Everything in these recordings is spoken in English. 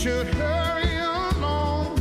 should hurry along.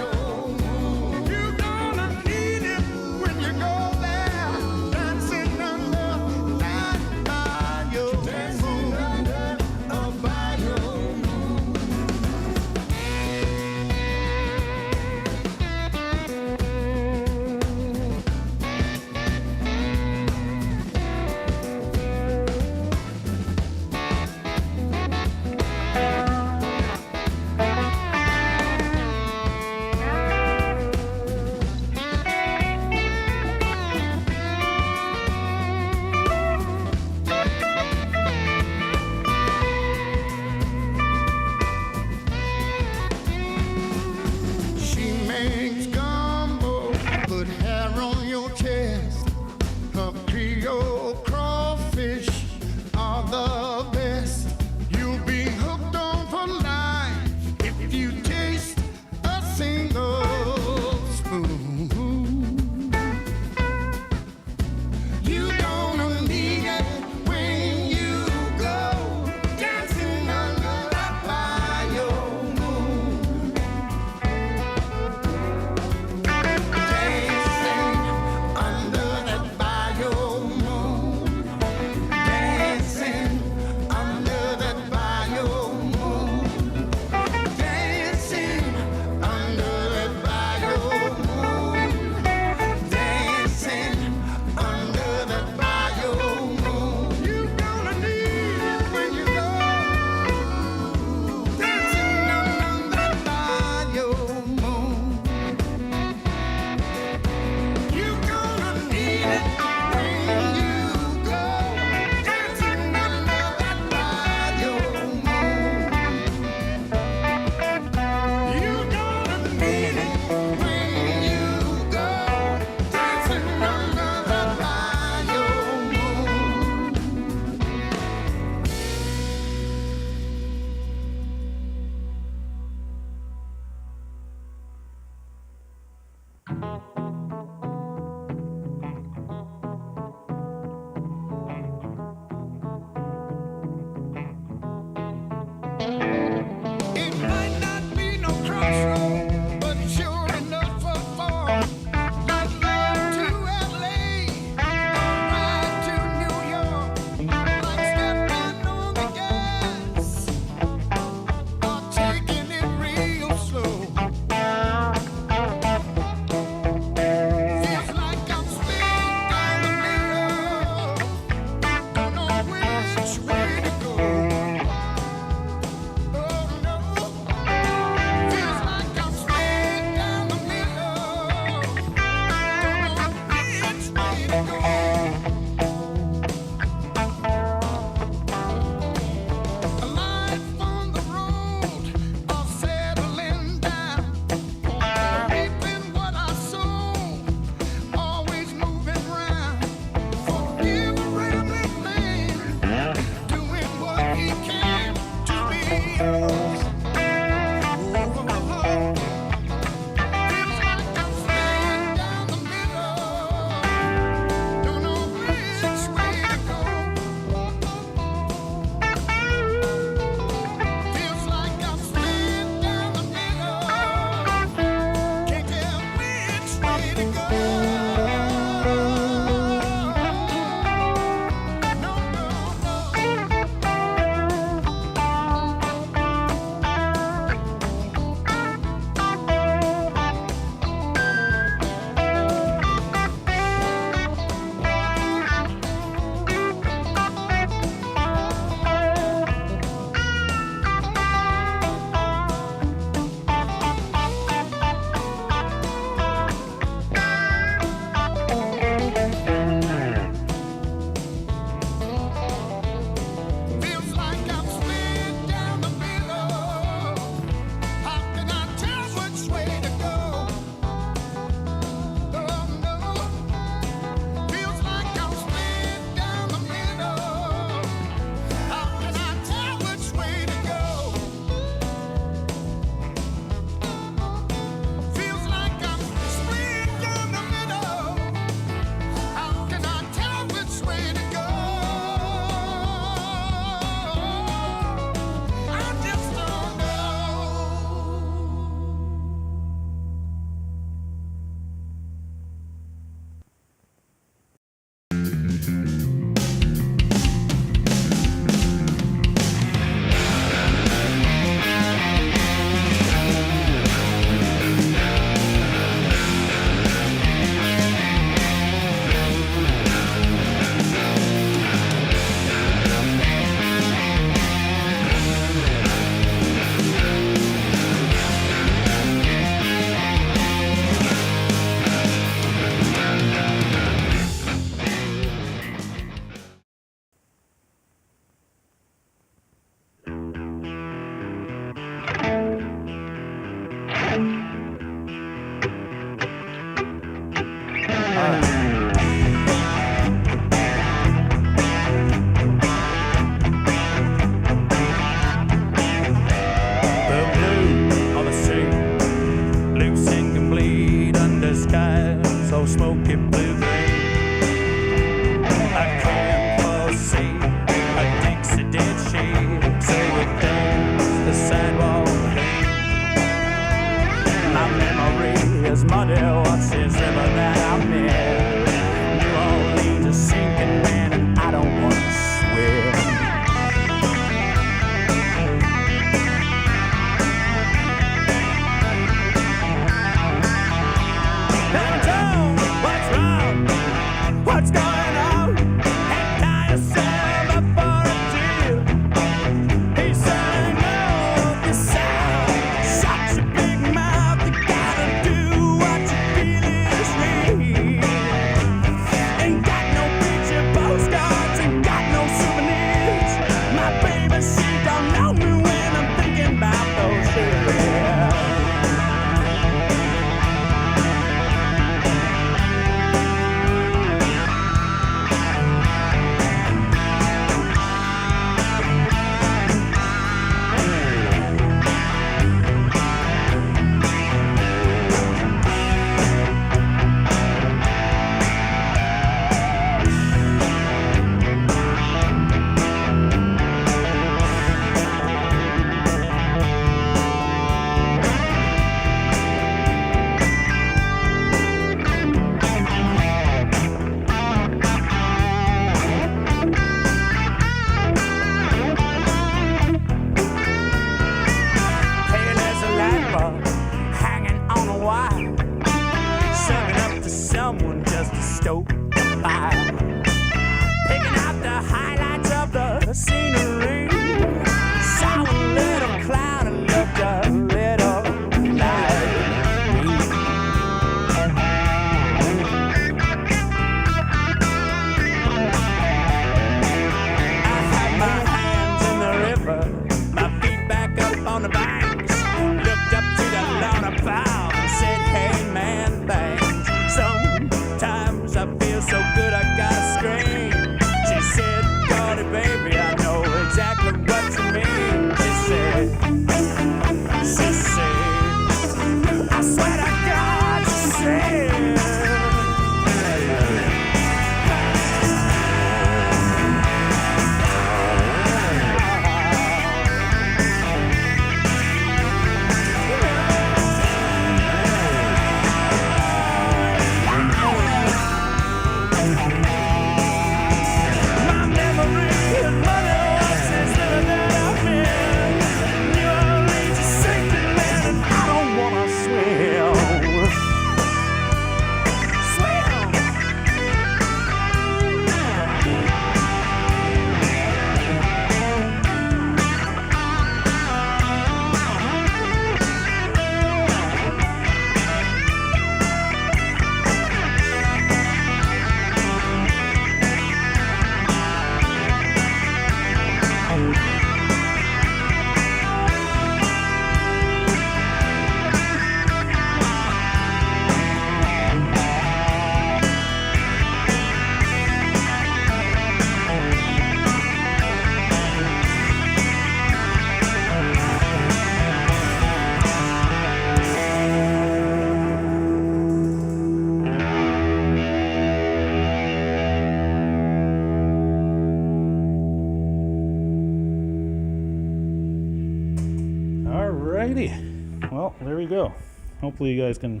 Alrighty. Well, there we go. Hopefully you guys can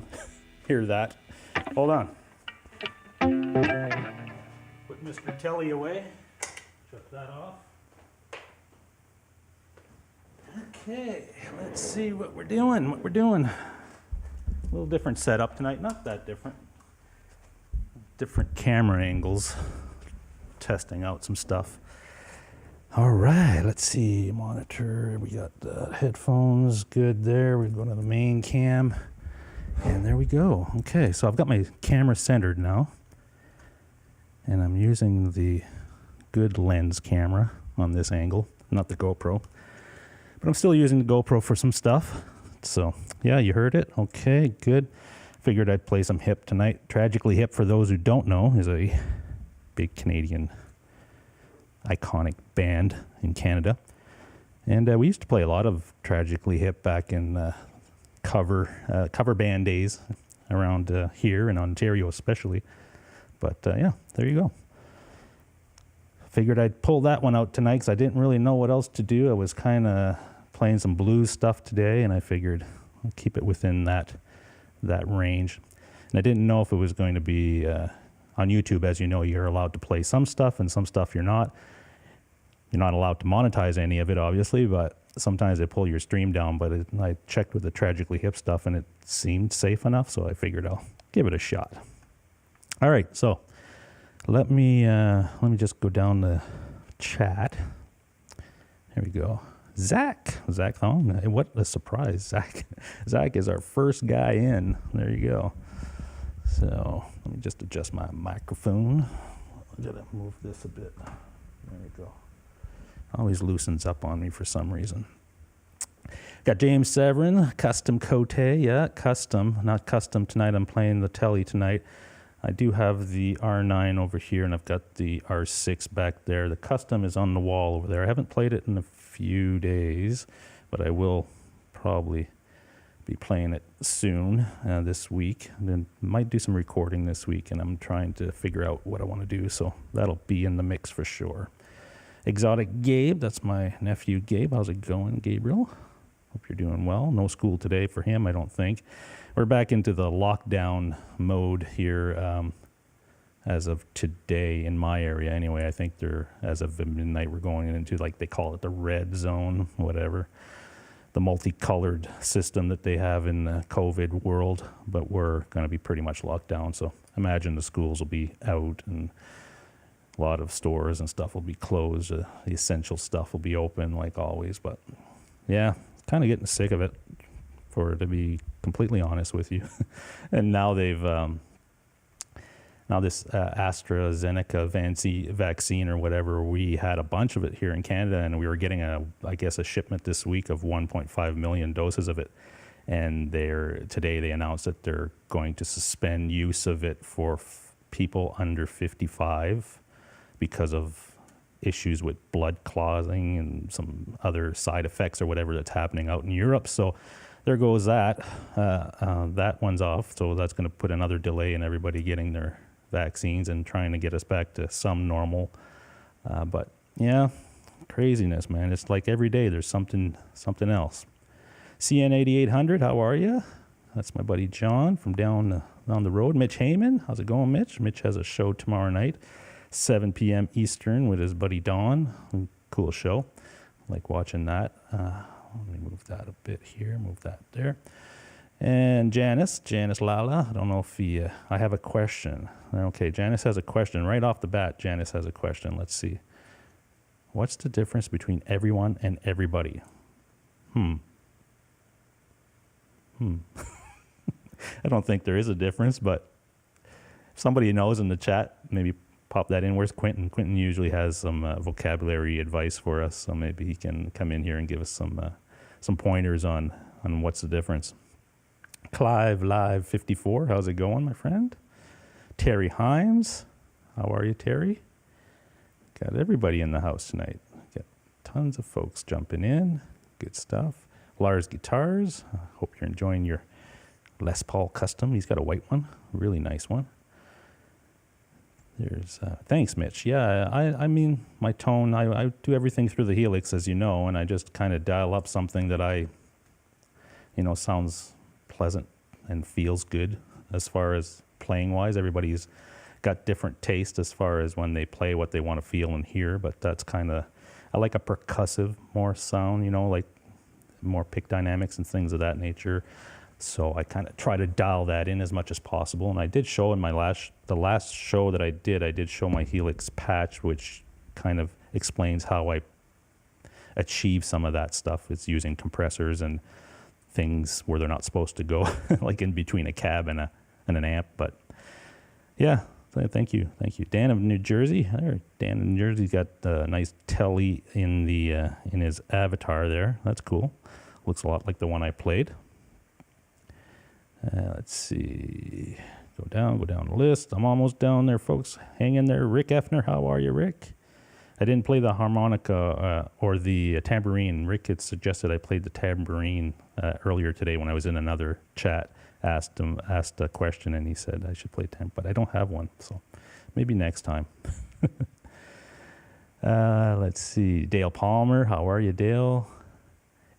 hear that. Hold on. Put Mr. Telly away. Shut that off. Okay, let's see what we're doing. A little different setup tonight. Not that different. Different camera angles. Testing out some stuff. All right, let's see. Monitor. We got the headphones. Good there. We go to the main cam. And there we go. Okay, so I've got my camera centered now. And I'm using the good lens camera on this angle, not the GoPro. But I'm still using the GoPro for some stuff. So, yeah, you heard it. Okay, good. Figured I'd play some hip tonight. Tragically Hip, for those who don't know, is a big Canadian iconic band in Canada. And we used to play a lot of Tragically Hip back in cover band days around here in Ontario especially. But, yeah, there you go. Figured I'd pull that one out tonight because I didn't really know what else to do. I was kind of playing some blues stuff today, and I figured I'll keep it within that range. And I didn't know if it was going to be on YouTube. As you know, you're allowed to play some stuff, and some stuff you're not. You're not allowed to monetize any of it, obviously, but sometimes they pull your stream down. But I checked with the Tragically Hip stuff, and it seemed safe enough, so I figured I'll give it a shot. All right, so let me just go down the chat. There we go. Zach Thong. What a surprise. Zach is our first guy in. There you go. So let me just adjust my microphone. I gotta move this a bit. There we go. Always loosens up on me for some reason. Got James Severin, custom Cote. Yeah, custom. Not custom tonight. I'm playing the Telly tonight. I do have the R9 over here, and I've got the R6 back there. The custom is on the wall over there. I haven't played it in a few days, but I will probably be playing it soon this week. And then might do some recording this week, and I'm trying to figure out what I want to do, so that'll be in the mix for sure. Exotic Gabe, that's my nephew Gabe. How's it going, Gabriel? Hope you're doing well. No school today for him, I don't think. We're back into the lockdown mode here as of today in my area. Anyway, I think as of midnight, we're going into, like they call it, the red zone, whatever. The multicolored system that they have in the COVID world. But we're going to be pretty much locked down. So imagine the schools will be out and a lot of stores and stuff will be closed. The essential stuff will be open like always. But yeah, kind of getting sick of it, to be completely honest with you. And now they've this AstraZeneca vaccine or whatever, we had a bunch of it here in Canada, and we were getting a shipment this week of 1.5 million doses of it. And today they announced that they're going to suspend use of it for people under 55 because of issues with blood clotting and some other side effects or whatever that's happening out in Europe. So there goes that. That one's off. So that's going to put another delay in everybody getting their vaccines and trying to get us back to some normal. But yeah, craziness, man. It's like every day there's something else. CN8800, how are you? That's my buddy John from down the road. Mitch Heyman, how's it going, Mitch? Mitch has a show tomorrow night, 7 p.m. Eastern with his buddy Don. Cool show. Like watching that. Let me move that a bit here, move that there. And Janice Lala, I don't know if I have a question. Okay, Janice has a question. Right off the bat, Janice has a question. Let's see. What's the difference between everyone and everybody? I don't think there is a difference, but if somebody knows in the chat, maybe pop that in. Where's Quentin? Quentin usually has some vocabulary advice for us, so maybe he can come in here and give us some pointers on what's the difference. Clive Live 54, how's it going, my friend? Terry Himes, how are you, Terry? Got everybody in the house tonight. Got tons of folks jumping in. Good stuff. Lars Guitars, hope you're enjoying your Les Paul Custom. He's got a white one, really nice one. There's thanks, Mitch. Yeah, I mean, my tone, I do everything through the Helix, as you know, and I just kind of dial up something that I sounds pleasant and feels good as far as playing wise. Everybody's got different taste as far as when they play what they want to feel and hear, but that's kind of, I like a percussive more sound, like more pick dynamics and things of that nature. So I kind of try to dial that in as much as possible. And I did show in the last show that I did show my Helix patch, which kind of explains how I achieve some of that stuff. It's using compressors and things where they're not supposed to go, like in between a cab and an amp. But yeah, thank you. Dan of New Jersey. Dan of New Jersey's got a nice telly in his avatar there. That's cool. Looks a lot like the one I played. Let's see. Go down the list. I'm almost down there, folks. Hang in there. Rick Effner, how are you, Rick? I didn't play the harmonica or the tambourine. Rick had suggested I played the tambourine earlier today when I was in another chat. Asked a question, and he said I should play tambourine, but I don't have one, so maybe next time. Let's see. Dale Palmer, how are you, Dale?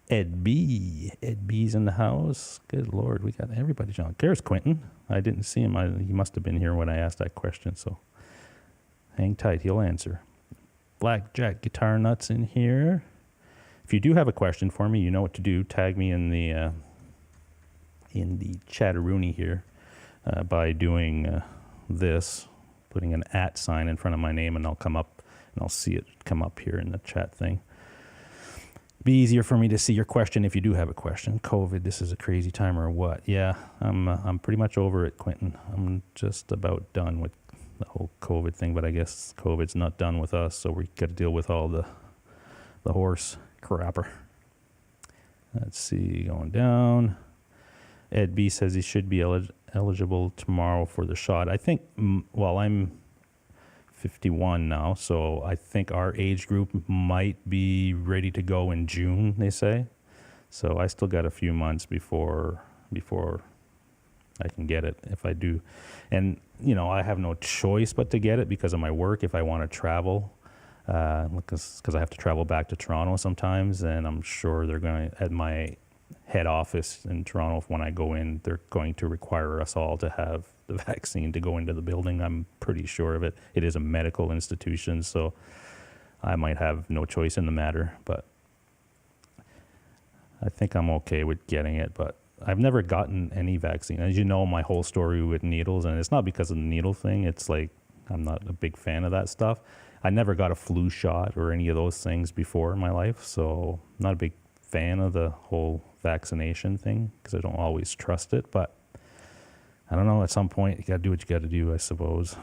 Ed B's in the house. Good Lord, we got everybody. John, there's Quentin. I didn't see him. He must have been here when I asked that question, so hang tight. He'll answer. Blackjack Guitar Nuts in here. If you do have a question for me, you know what to do. Tag me in the chatteroony here by doing this, putting an @ sign in front of my name, and I'll come up and I'll see it come up here in the chat thing. Be easier for me to see your question if you do have a question. COVID, this is a crazy time or what? Yeah, I'm pretty much over it, Quentin. I'm just about done with the whole COVID thing, but I guess COVID's not done with us, so we got to deal with all the horse crapper. Let's see, going down. Ed B says he should be eligible tomorrow for the shot. I think, I'm 51 now, so I think our age group might be ready to go in June, they say. So I still got a few months before I can get it if I do. And, I have no choice but to get it because of my work if I want to travel, because I have to travel back to Toronto sometimes, and I'm sure they're going to, at my head office in Toronto, when I go in, they're going to require us all to have the vaccine to go into the building. I'm pretty sure of it. It is a medical institution, so I might have no choice in the matter, but I think I'm okay with getting it. But I've never gotten any vaccine. As you know, my whole story with needles, and it's not because of the needle thing. It's like I'm not a big fan of that stuff. I never got a flu shot or any of those things before in my life, so I'm not a big fan of the whole vaccination thing because I don't always trust it. But I don't know, at some point you got to do what you got to do, I suppose.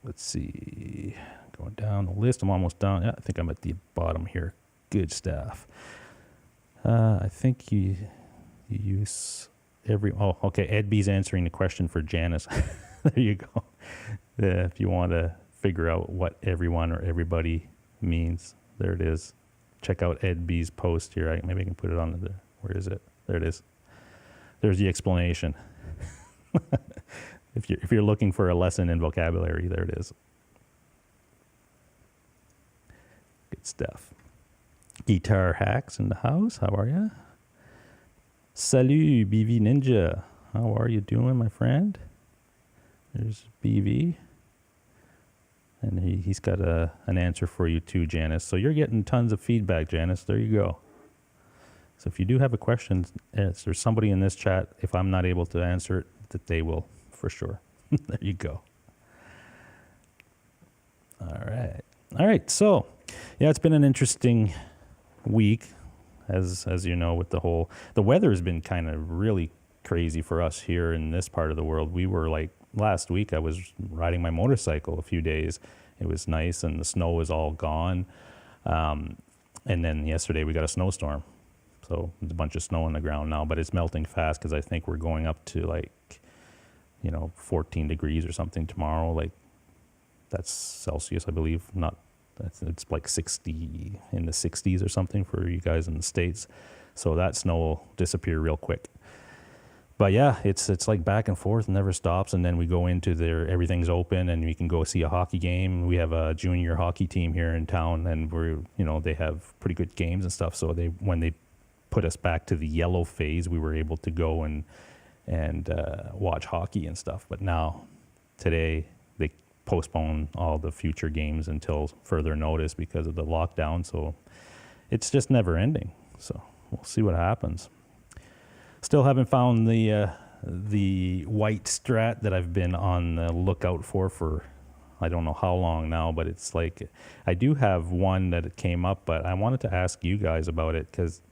Let's see, going down the list. I'm almost down. Yeah, I think I'm at the bottom here. Good stuff. I think you use okay. Ed B's answering the question for Janice. There you go. If you want to figure out what everyone or everybody means, there it is. Check out Ed B's post here. Maybe I can put it on the, where is it? There it is. There's the explanation. If you're looking for a lesson in vocabulary, there it is. Good stuff. Guitar Hacks in the house. How are you? Salut, BV Ninja. How are you doing, my friend? There's BV. And he's got an answer for you too, Janice. So you're getting tons of feedback, Janice. There you go. So if you do have a question, there's somebody in this chat, if I'm not able to answer it, that they will, for sure. There you go. All right. So, yeah, it's been an interesting week, as you know, with the weather has been kind of really crazy for us here in this part of the world. We were like, last week I was riding my motorcycle a few days. It was nice, and the snow was all gone. And then yesterday we got a snowstorm. So there's a bunch of snow on the ground now, but it's melting fast because I think we're going up to 14 degrees or something tomorrow. Like, that's Celsius, I believe. It's like 60, in the 60s or something for you guys in the States. So that snow will disappear real quick. But yeah, it's like back and forth, never stops. And then we go into everything's open, and we can go see a hockey game. We have a junior hockey team here in town, and they have pretty good games and stuff. So when they put us back to the yellow phase. We were able to go and watch hockey and stuff. But now, today, they postpone all the future games until further notice because of the lockdown. So it's just never ending. So we'll see what happens. Still haven't found the white Strat that I've been on the lookout for I don't know how long now, but it's like, I do have one that came up, but I wanted to ask you guys about it because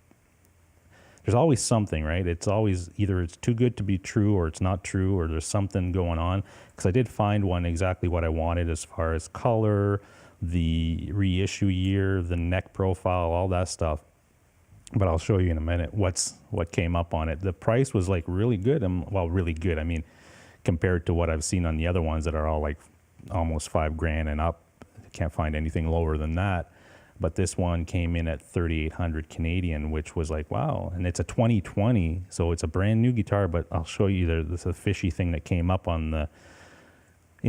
there's always something, right? It's always either it's too good to be true or it's not true or there's something going on. Because I did find one exactly what I wanted as far as color, the reissue year, the neck profile, all that stuff. But I'll show you in a minute what came up on it. The price was like really good, well, really good. I mean, compared to what I've seen on the other ones that are all like almost $5,000 and up. I can't find anything lower than that. But this one came in at 3,800 Canadian, which was like, wow. And it's a 2020, so it's a brand new guitar, but I'll show you there's a fishy thing that came up in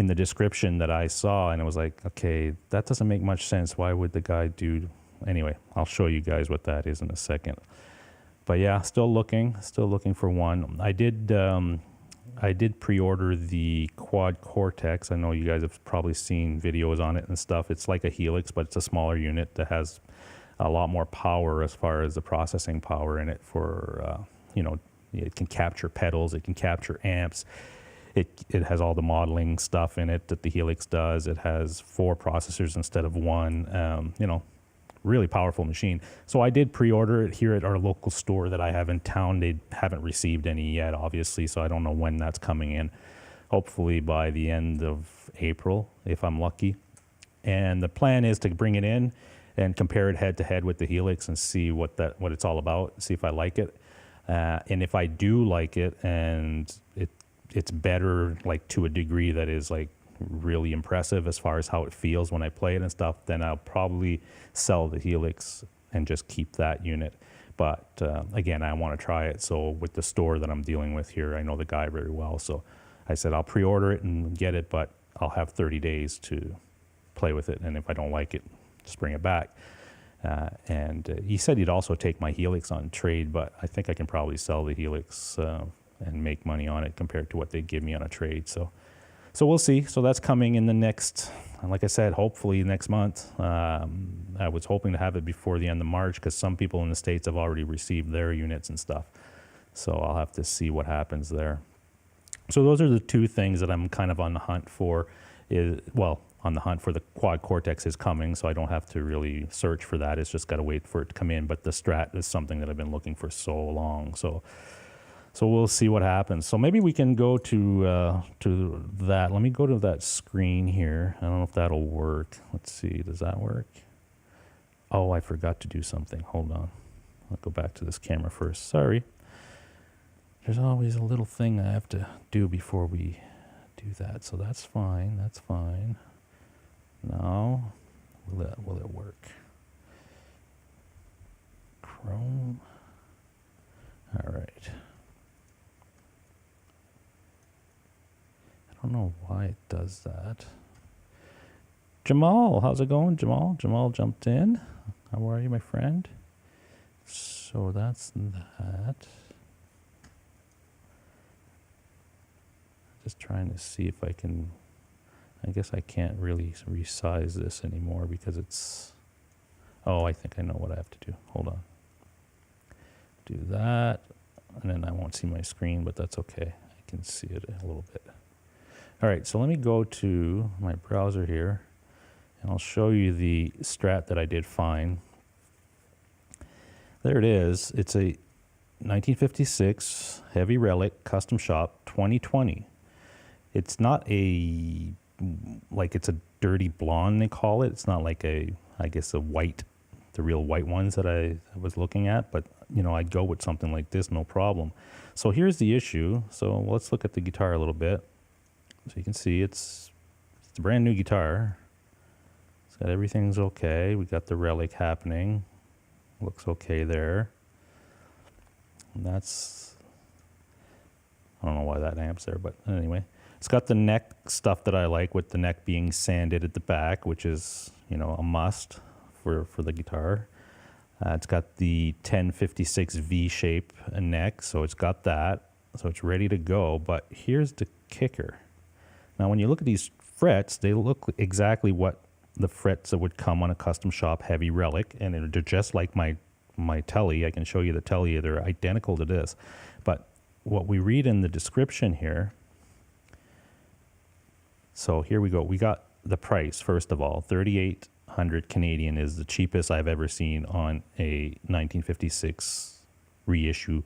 the description that I saw, and it was like, okay, that doesn't make much sense. Why would the guy do... Anyway, I'll show you guys what that is in a second. But yeah, still looking for one. I did pre-order the Quad Cortex. I know you guys have probably seen videos on it and stuff. It's like a Helix, but it's a smaller unit that has a lot more power as far as the processing power in it for, it can capture pedals, it can capture amps. It has all the modeling stuff in it that the Helix does. It has 4 processors instead of 1, really powerful machine. So I did pre-order it here at our local store that I have in town. They haven't received any yet, obviously, so I don't know when that's coming in. Hopefully by the end of April, if I'm lucky. And the plan is to bring it in and compare it head to head with the Helix and see what it's all about, see if I like it. And if I do like it and it's better, like to a degree that is like really impressive as far as how it feels when I play it and stuff, then I'll probably sell the Helix and just keep that unit. But again, I want to try it. So with the store that I'm dealing with here, I know the guy very well. So I said, I'll pre-order it and get it, but I'll have 30 days to play with it. And if I don't like it, just bring it back. And he said he'd also take my Helix on trade, but I think I can probably sell the Helix and make money on it compared to what they'd give me on a trade. So we'll see. So that's coming in the next, like I said, hopefully next month. I was hoping to have it before the end of March because some people in the States have already received their units and stuff. So I'll have to see what happens there. So those are the 2 things that I'm kind of on the hunt for. On the hunt for the Quad Cortex is coming, so I don't have to really search for that. It's just got to wait for it to come in. But the Strat is something that I've been looking for so long. So we'll see what happens. So maybe we can go to that. Let me go to that screen here. I don't know if that'll work. Let's see. Does that work? Oh, I forgot to do something. Hold on. I'll go back to this camera first. Sorry. There's always a little thing I have to do before we do that. So that's fine. That's fine. Now, will it work? Chrome. All right. I don't know why it does that. Jamal, how's it going, Jamal? Jamal jumped in. How are you, my friend? So that's that. Just trying to see if I can... I guess I can't really resize this anymore because it's... Oh, I think I know what I have to do. Hold on. Do that, and then I won't see my screen, but that's okay. I can see it a little bit. All right, so let me go to my browser here, and I'll show you the Strat that I did find. There it is. It's a 1956 Heavy Relic Custom Shop 2020. It's not a, like it's a dirty blonde, they call it. It's not like I guess a white, the real white ones that I was looking at, but I'd go with something like this, no problem. So here's the issue. So let's look at the guitar a little bit. So you can see it's a brand new guitar. It's got everything's okay. We got the relic happening. Looks okay there. And that's, I don't know why that amp's there, but anyway. It's got the neck stuff that I like, with the neck being sanded at the back, which is, a must for the guitar. It's got the 1056 V shape neck, so it's got that. So it's ready to go, but here's the kicker. Now, when you look at these frets, they look exactly what the frets that would come on a custom shop heavy relic, and they're just like my telly. I can show you the telly. They're identical to this. But what we read in the description here, so here we go. We got the price, first of all, 3,800 Canadian is the cheapest I've ever seen on a 1956 reissue.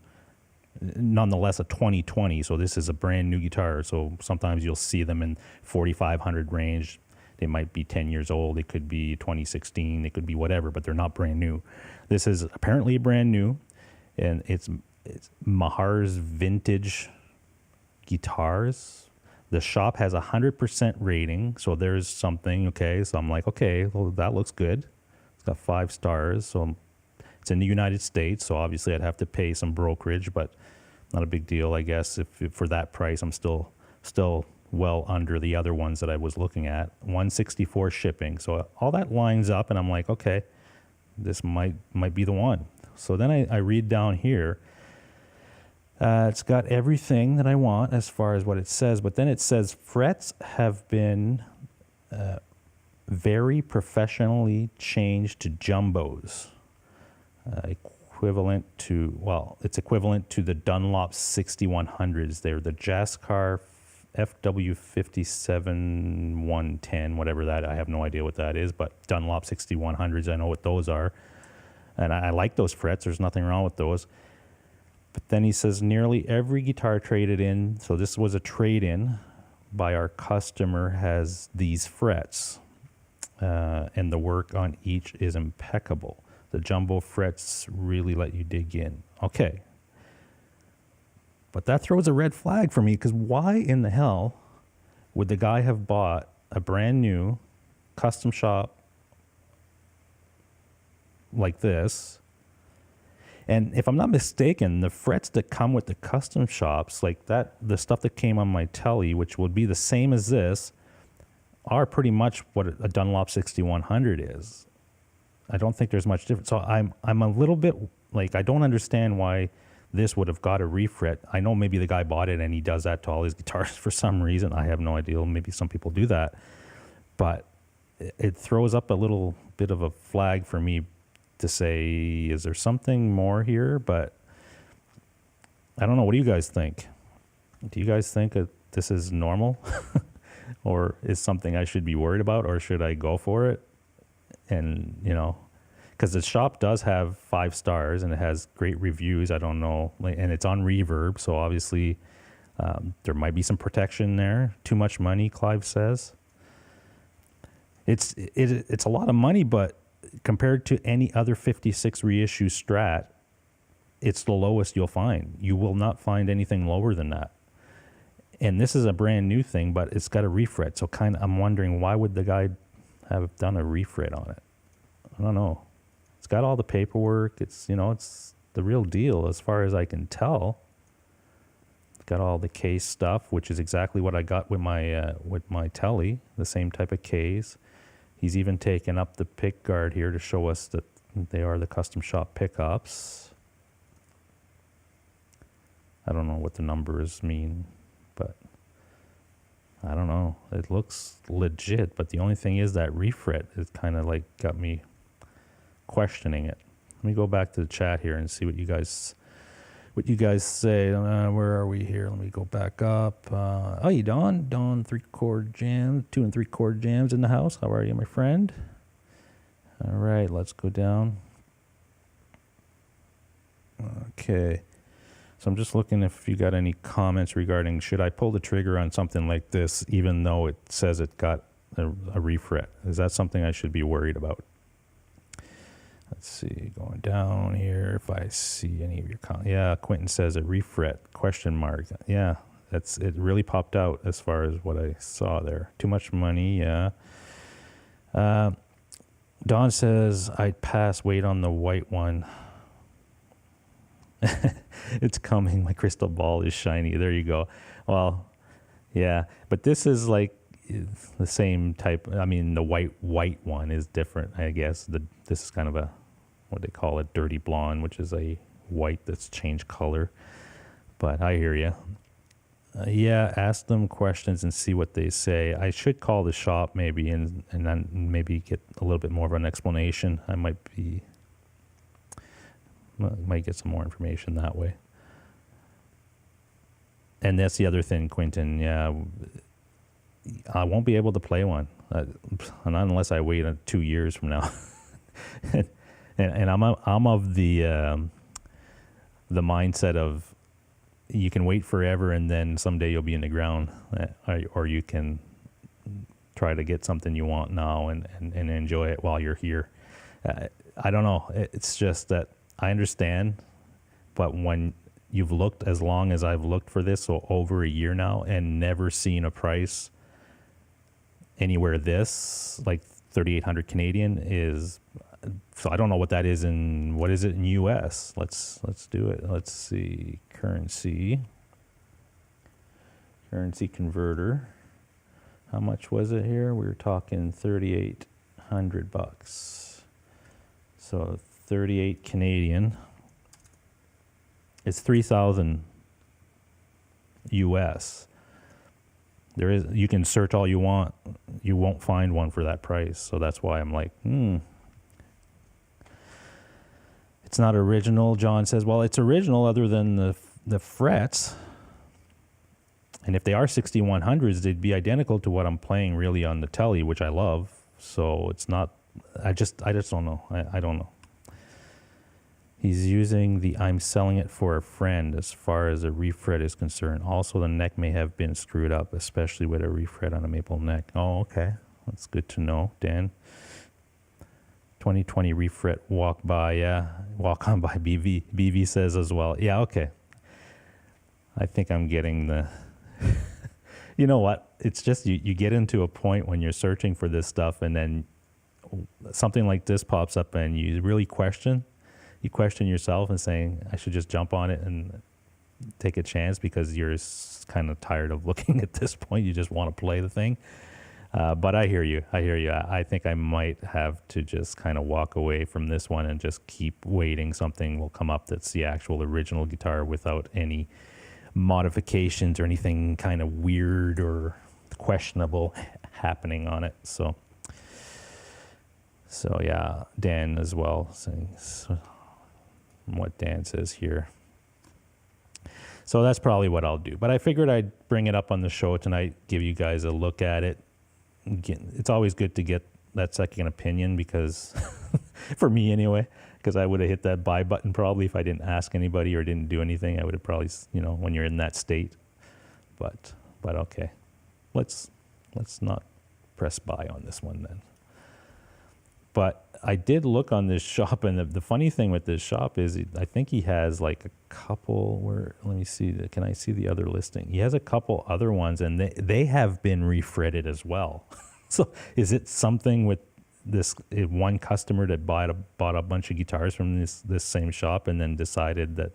Nonetheless, a 2020, so this is a brand new guitar. So sometimes you'll see them in 4,500 range. They might be 10 years old. It could be 2016. It could be whatever, but they're not brand new. This is apparently brand new, and it's Mahar's Vintage Guitars. The shop has 100% rating, so there's something, okay? So I'm like, okay, well, that looks good. It's got 5 stars, so it's in the United States, so obviously I'd have to pay some brokerage, but not a big deal, I guess. If for that price, I'm still well under the other ones that I was looking at. $164 shipping, so all that lines up, and I'm like, okay, this might be the one. So then I read down here. It's got everything that I want as far as what it says, but then it says frets have been very professionally changed to jumbos. Equivalent to, well, it's equivalent to the Dunlop 6100s. They're the Jaskar FW57110, whatever that, I have no idea what that is, but Dunlop 6100s, I know what those are. And I like those frets, there's nothing wrong with those. But then he says nearly every guitar traded in, so this was a trade-in by our customer, has these frets. And the work on each is impeccable. The jumbo frets really let you dig in. Okay. But that throws a red flag for me, because why in the hell would the guy have bought a brand new custom shop like this? And if I'm not mistaken, the frets that come with the custom shops, like that, the stuff that came on my telly, which would be the same as this, are pretty much what a Dunlop 6100 is. I don't think there's much difference. So I'm a little bit like, I don't understand why this would have got a refret. I know maybe the guy bought it and he does that to all his guitars for some reason. I have no idea. Maybe some people do that. But it throws up a little bit of a flag for me to say, is there something more here? But I don't know. What do you guys think? Do you guys think that this is normal? Or is something I should be worried about? Or should I go for it? And, you know, because the shop does have 5 stars and it has great reviews. I don't know. And it's on Reverb. So obviously there might be some protection there. Too much money, Clive says. It's a lot of money, but compared to any other 56 reissue Strat, it's the lowest you'll find. You will not find anything lower than that. And this is a brand new thing, but it's got a refret. So kind of, I'm wondering, why would the guy have done a refret on it? I don't know. It's got all the paperwork. It's, you know, it's the real deal as far as I can tell. It's got all the case stuff, which is exactly what I got with my telly, the same type of case. He's even taken up the pick guard here to show us that they are the custom shop pickups. I don't know what the numbers mean, but I don't know. It looks legit, but the only thing is that refret is kind of like got me questioning it. Let me go back to the chat here and see what you guys say. Where are we here? Let me go back up. Oh, you Don 3-chord jams, 2 and 3-chord jams in the house. How are you, my friend? All right, let's go down. Okay. So I'm just looking if you got any comments regarding, should I pull the trigger on something like this even though it says it got a refret? Is that something I should be worried about? Let's see, going down here, if I see any of your comments. Yeah, Quentin says a refret, question mark. Yeah, it really popped out as far as what I saw there. Too much money, yeah. Don says, I'd pass, wait on the white one. It's coming, my crystal ball is shiny. There you go. Well, yeah, but this is like the same type. I mean, the white one is different, I guess. This is kind of a what they call it, dirty blonde, which is a white that's changed color. But I hear you. Yeah, ask them questions and see what they say. I should call the shop maybe and then maybe get a little bit more of an explanation. I might get some more information that way. And that's the other thing, Quentin. Yeah, I won't be able to play one unless I wait 2 years from now. and I'm of the mindset of you can wait forever and then someday you'll be in the ground, or you can try to get something you want now and enjoy it while you're here. I don't know. It's just that I understand, but when you've looked as long as I've looked for this, so over a year now, and never seen a price anywhere this, like 3,800 Canadian is, so I don't know what that is in, what is it in US? Let's do it. Let's see, currency converter. How much was it here? We were talking 3,800 bucks. So 38 Canadian. It's 3,000 US. You can search all you want. You won't find one for that price. So that's why I'm like, It's not original. John says, well, it's original other than the frets. And if they are 6100s, they'd be identical to what I'm playing really on the telly, which I love. So it's not, I just don't know. I don't know. He's using the I'm selling it for a friend as far as a refret is concerned. Also, the neck may have been screwed up, especially with a refret on a maple neck. Oh, okay. That's good to know, Dan. 2020 refret walk on by BV. BV says as well. Yeah, okay. I think I'm getting the... You know what? It's just you get into a point when you're searching for this stuff and then something like this pops up and you really question. You question yourself and saying, I should just jump on it and take a chance because you're kind of tired of looking at this point. You just want to play the thing. But I hear you. I think I might have to just kind of walk away from this one and just keep waiting. Something will come up that's the actual original guitar without any modifications or anything kind of weird or questionable happening on it. So yeah, Dan as well, saying what Dan says here. So that's probably what I'll do. But I figured I'd bring it up on the show tonight, give you guys a look at it. It's always good to get that second opinion because, for me anyway, because I would have hit that buy button probably if I didn't ask anybody or didn't do anything. I would have probably, when you're in that state. But okay, let's not press buy on this one then. But I did look on this shop, and the funny thing with this shop is I think he has like a couple. Let me see. Can I see the other listing? He has a couple other ones, and they have been refretted as well. So is it something with this one customer that bought a bunch of guitars from this same shop and then decided that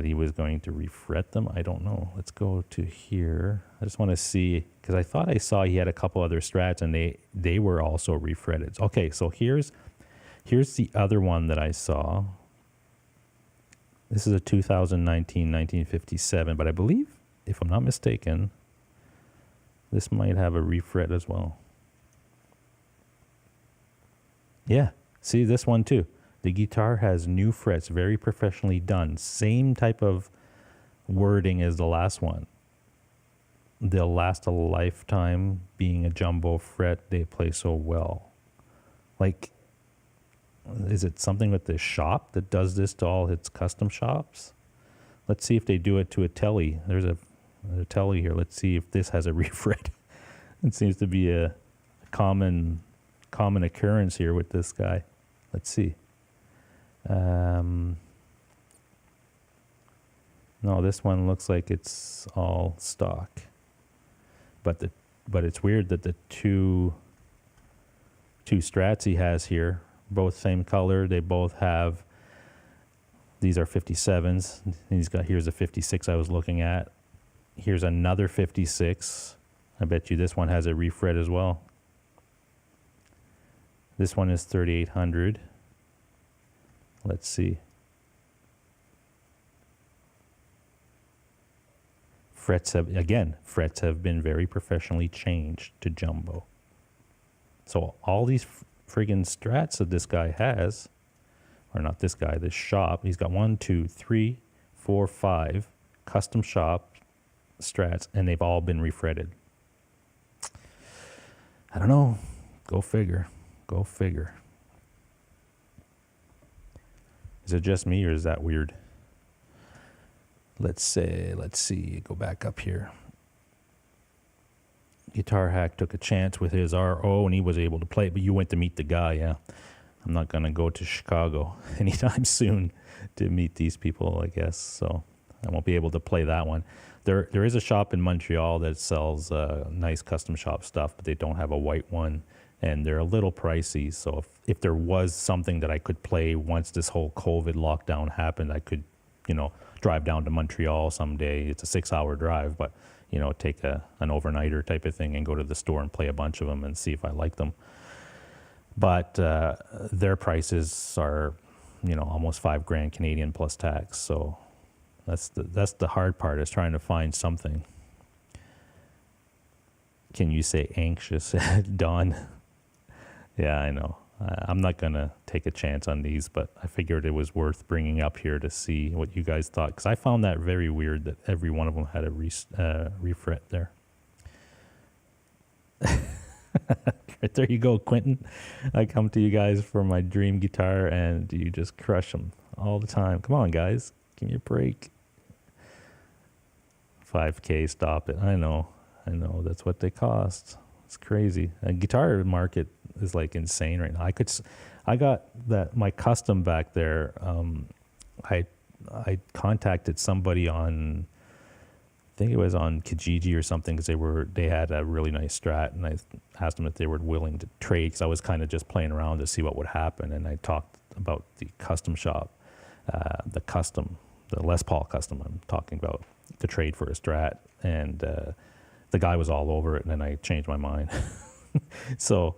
he was going to refret them? I don't know. Let's go to here. I just want to see, because I thought I saw he had a couple other Strats and they were also refretted. Okay, so here's the other one that I saw. This is a 2019 1957, but I believe, if I'm not mistaken, this might have a refret as well. Yeah, see this one too. The guitar has new frets, very professionally done. Same type of wording as the last one. They'll last a lifetime, being a jumbo fret, they play so well. Like, is it something with this shop that does this to all its custom shops? Let's see if they do it to a telly. There's a telly here. Let's see if this has a refret. It seems to be a common occurrence here with this guy. Let's see. No, this one looks like it's all stock. But it's weird that the two Strats he has here, both same color, they both have, these are 57s. Here's a 56 I was looking at. Here's another 56. I bet you this one has a refret as well. This one is 3,800. Let's see. Frets have been very professionally changed to jumbo. So all these friggin' strats that this guy has, or not this guy, this shop, he's got 1, 2, 3, 4, 5 custom shop strats, and they've all been refretted. I don't know. Go figure. Go figure. Is it just me, or is that weird? Let's see, go back up here. Guitar Hack took a chance with his RO, and he was able to play it, but you went to meet the guy, yeah. I'm not going to go to Chicago anytime soon to meet these people, I guess, so I won't be able to play that one. There is a shop in Montreal that sells nice custom shop stuff, but they don't have a white one, and they're a little pricey, so if there was something that I could play once this whole COVID lockdown happened, I could, drive down to Montreal someday. It's a 6-hour drive, but, take an overnighter type of thing and go to the store and play a bunch of them and see if I like them. But their prices are, almost $5,000 Canadian plus tax. So that's the hard part, is trying to find something. Can you say anxious, Don? Yeah, I know. I'm not going to take a chance on these, but I figured it was worth bringing up here to see what you guys thought, because I found that very weird that every one of them had a refret there. Right, there you go, Quentin. I come to you guys for my dream guitar, and you just crush them all the time. Come on, guys. Give me a break. $5,000, stop it. I know. That's what they cost. It's crazy. A guitar market is like insane right now. I got my custom back there. I contacted somebody on, I think it was on Kijiji or something, because they had a really nice Strat, and I asked them if they were willing to trade, because I was kind of just playing around to see what would happen, and I talked about the custom shop, the Les Paul custom I'm talking about, to trade for a Strat, and the guy was all over it, and then I changed my mind. So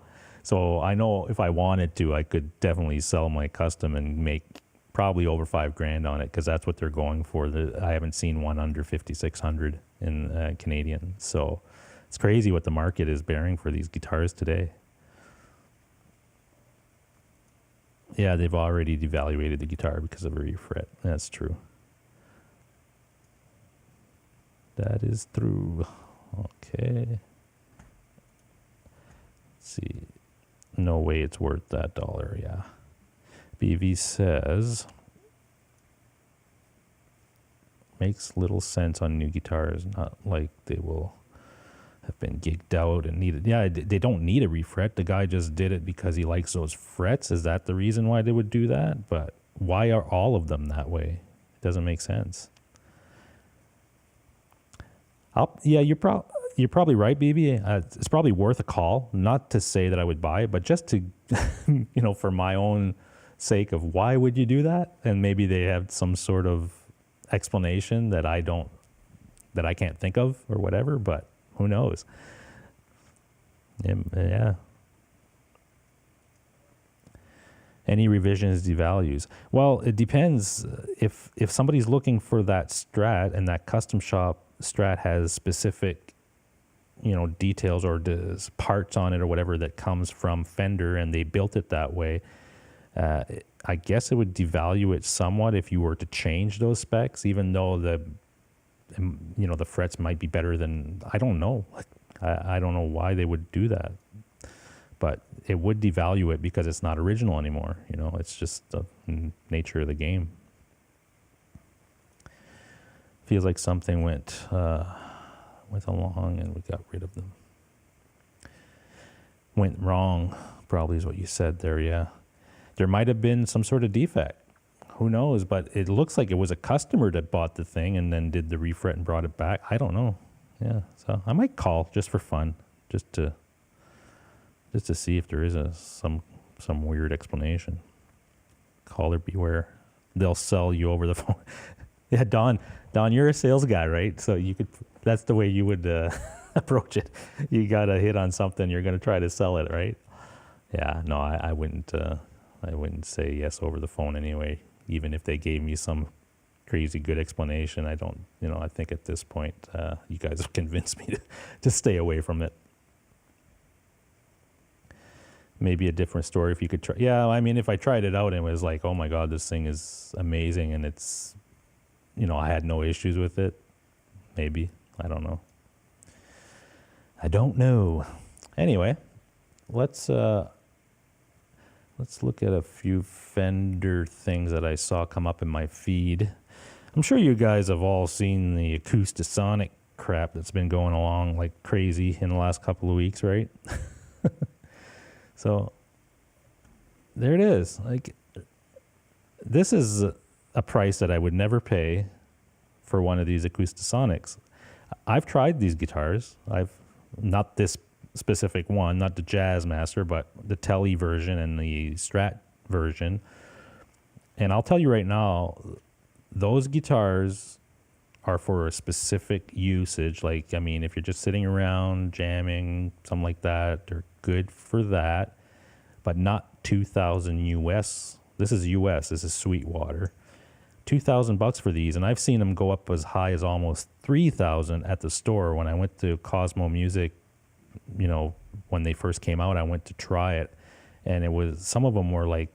I know if I wanted to, I could definitely sell my custom and make probably over $5,000 on it, because that's what they're going for. I haven't seen one under 5,600 in Canadian. So it's crazy what the market is bearing for these guitars today. Yeah, they've already devaluated the guitar because of a refret. That's true. That is true. Okay. Let's see. No way it's worth that dollar, yeah. BV says, makes little sense on new guitars, not like they will have been gigged out and needed. Yeah, they don't need a refret. The guy just did it because he likes those frets. Is that the reason why they would do that? But why are all of them that way? It doesn't make sense. You're probably right, BB. It's probably worth a call. Not to say that I would buy it, but just to, for my own sake of why would you do that? And maybe they have some sort of explanation that I can't think of or whatever. But who knows? Yeah. Any revisions devalues? Well, it depends. If somebody's looking for that Strat, and that custom shop Strat has specific, details or parts on it or whatever that comes from Fender, and they built it that way, I guess it would devalue it somewhat if you were to change those specs, even though the frets might be better than, I don't know. I don't know why they would do that, but it would devalue it because it's not original anymore. It's just the nature of the game. Feels like something went along and we got rid of them. Went wrong, probably is what you said there, yeah. There might have been some sort of defect. Who knows? But it looks like it was a customer that bought the thing and then did the refret and brought it back. I don't know. Yeah, so I might call just for fun, just to see if there is some weird explanation. Caller beware. They'll sell you over the phone. Yeah, Don, you're a sales guy, right? So that's the way you would approach it. You got to hit on something, you're going to try to sell it, right? Yeah, no, I wouldn't I wouldn't say yes over the phone anyway, even if they gave me some crazy good explanation. I don't, I think at this point, you guys have convinced me to stay away from it. Maybe a different story if you could try. Yeah, I mean, if I tried it out and it was like, oh my God, this thing is amazing and it's, I had no issues with it. Maybe. I don't know. Anyway, let's look at a few Fender things that I saw come up in my feed. I'm sure you guys have all seen the Acoustasonic crap that's been going along like crazy in the last couple of weeks, right? So there it is. Like, this is a price that I would never pay for one of these Acoustasonics. I've tried these guitars. Not this specific one, not the Jazz Master, but the Tele version and the Strat version. And I'll tell you right now, those guitars are for a specific usage. Like, I mean, if you're just sitting around jamming, something like that, they're good for that, but not 2,000 US. This is US, this is Sweetwater. $2,000 for these, and I've seen them go up as high as almost 3,000 at the store. When I went to Cosmo Music, when they first came out, I went to try it, and some of them were like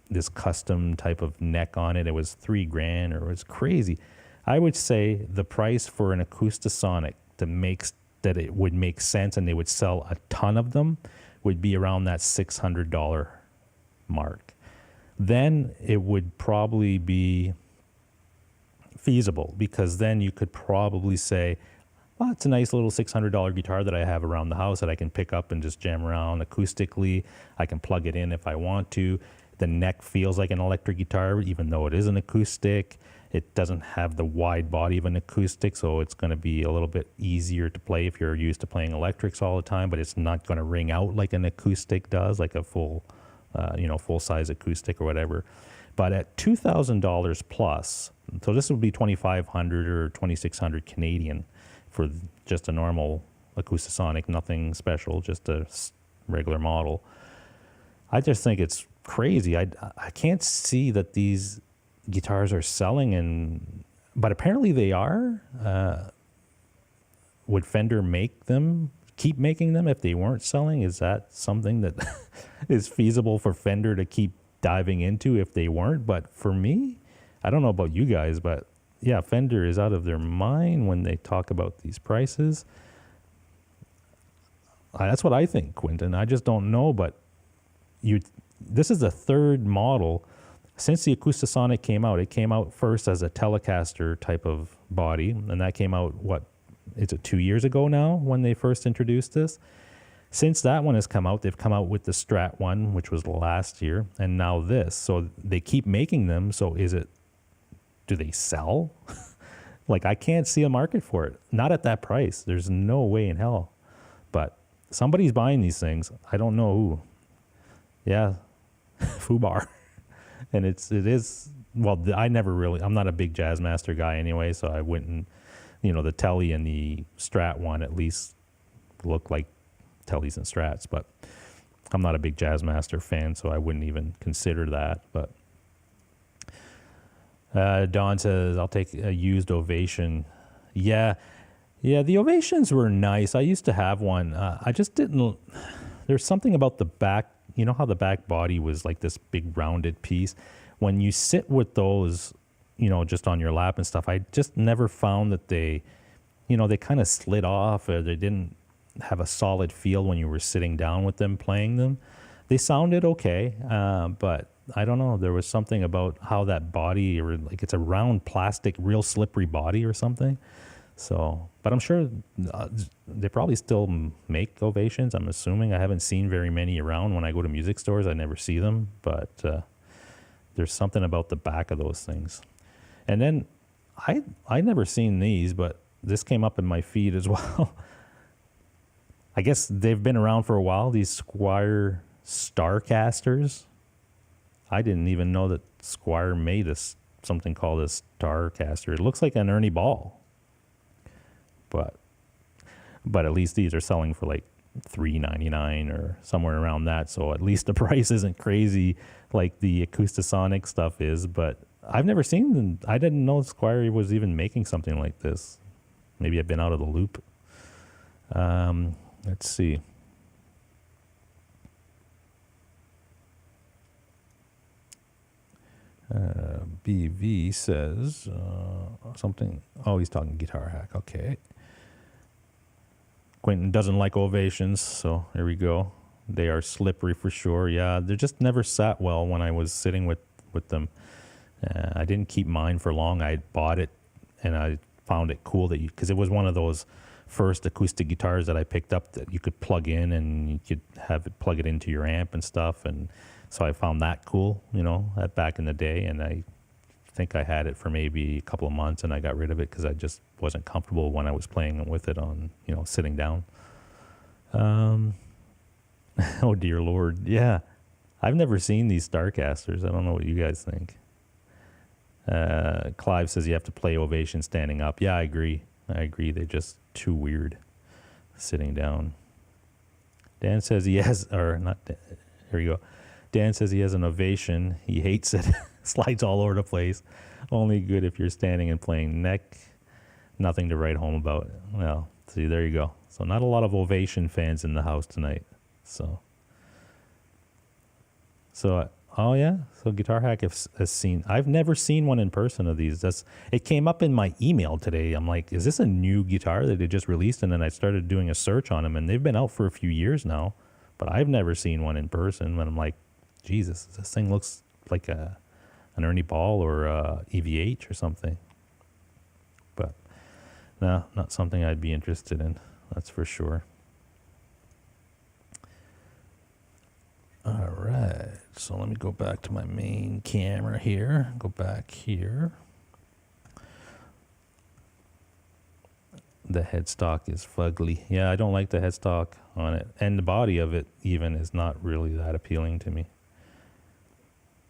this custom type of neck on it. It was $3,000, or it was crazy. I would say the price for an Acoustasonic that it would make sense and they would sell a ton of them would be around that $600 mark. Then it would probably be feasible, because then you could probably say, well, it's a nice little $600 guitar that I have around the house that I can pick up and just jam around acoustically. I can plug it in if I want to. The neck feels like an electric guitar, even though it is an acoustic. It doesn't have the wide body of an acoustic, so it's going to be a little bit easier to play if you're used to playing electrics all the time, but it's not going to ring out like an acoustic does, like a full-size acoustic or whatever. But at $2,000 plus, so this would be $2,500 or $2,600 Canadian for just a normal Acoustasonic, nothing special, just a regular model. I just think it's crazy. I can't see that these guitars are selling, but apparently they are. Would Fender keep making them if they weren't selling? Is that something that is feasible for Fender to keep diving into if they weren't? But for me, I don't know about you guys, but yeah, Fender is out of their mind when they talk about these prices. That's what I think, Quentin. I just don't know, but this is the third model since the Acoustasonic came out. It came out first as a Telecaster type of body, and that came out, is it 2 years ago now when they first introduced this? Since that one has come out, they've come out with the Strat one, which was last year, and now this. So they keep making them, so do they sell? Like, I can't see a market for it. Not at that price. There's no way in hell. But somebody's buying these things. I don't know who. Yeah, Fubar. And it is, well, I'm not a big Jazz Master guy anyway, so I wouldn't, the Tele and the Strat one at least look like Teles and Strats, but I'm not a big Jazz Master fan, so I wouldn't even consider that. But Don says, I'll take a used Ovation. Yeah, the Ovations were nice. I used to have one. I just didn't, there's something about the back. You know how the back body was like this big rounded piece? When you sit with those, just on your lap and stuff, I just never found that they kind of slid off, or they didn't have a solid feel when you were sitting down with them playing them. They sounded okay, but I don't know. There was something about how that body, or like it's a round plastic, real slippery body or something. So, but I'm sure they probably still make Ovations. I'm assuming. I haven't seen very many around. When I go to music stores, I never see them. But there's something about the back of those things. And then I never seen these, but this came up in my feed as well. I guess they've been around for a while. These Squire Starcasters. I didn't even know that Squire made something called a Starcaster. It looks like an Ernie Ball. But at least these are selling for like $3.99 or somewhere around that. So at least the price isn't crazy like the Acoustasonic stuff is. But I've never seen them. I didn't know Squire was even making something like this. Maybe I've been out of the loop. Let's see. BV says something. Oh, he's talking Guitar Hack. Okay. Quentin doesn't like ovations, so here we go. They are slippery for sure. Yeah, they just never sat well when I was sitting with them. I didn't keep mine for long. I bought it, and I found it cool that because it was one of those first acoustic guitars that I picked up that you could plug in and you could have it plug it into your amp and stuff. And so I found that cool, back in the day. And I think I had it for maybe a couple of months, and I got rid of it because I just wasn't comfortable when I was playing with it on, sitting down. Oh dear Lord, yeah. I've never seen these Starcasters. I don't know what you guys think. Clive says you have to play Ovation standing up. Yeah, I agree. They're just too weird sitting down. Dan says he has, or not, here we go. Dan says he has an Ovation. He hates it. Slides all over the place. Only good if you're standing and playing neck. Nothing to write home about. Well, see, there you go. So not a lot of Ovation fans in the house tonight. So oh yeah. So Guitar Hack has seen. I've never seen one in person of these. It came up in my email today. I'm like, is this a new guitar that they just released? And then I started doing a search on them, and they've been out for a few years now, but I've never seen one in person. And I'm like, Jesus, this thing looks like an Ernie Ball or EVH or something. But no, not something I'd be interested in. That's for sure. All right, so let me go back to my main camera here. Go back here. The headstock is fugly. Yeah, I don't like the headstock on it. And the body of it even is not really that appealing to me.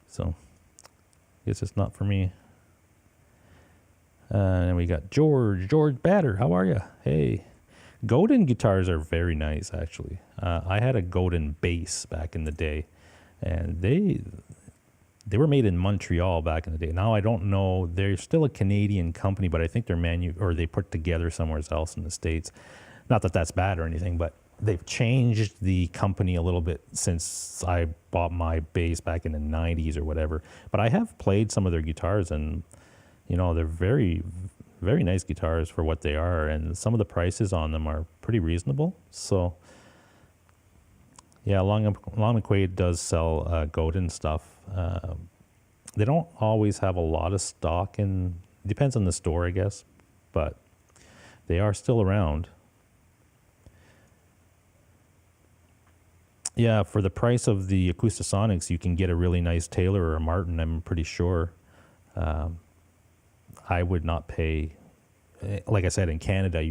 So, I guess it's not for me. And we got George Batter. How are you? Hey. Godin guitars are very nice, actually. I had a Godin bass back in the day, and they were made in Montreal back in the day. Now I don't know; they're still a Canadian company, but I think they're they put together somewhere else in the States. Not that that's bad or anything, but they've changed the company a little bit since I bought my bass back in the '90s or whatever. But I have played some of their guitars, and they're very, very nice guitars for what they are, and some of the prices on them are pretty reasonable. So, yeah, Long McQuaid does sell Godin stuff. They don't always have a lot of stock, and depends on the store, I guess, but they are still around. Yeah, for the price of the Acoustasonics, you can get a really nice Taylor or a Martin, I'm pretty sure. I would not pay, like I said, in Canada,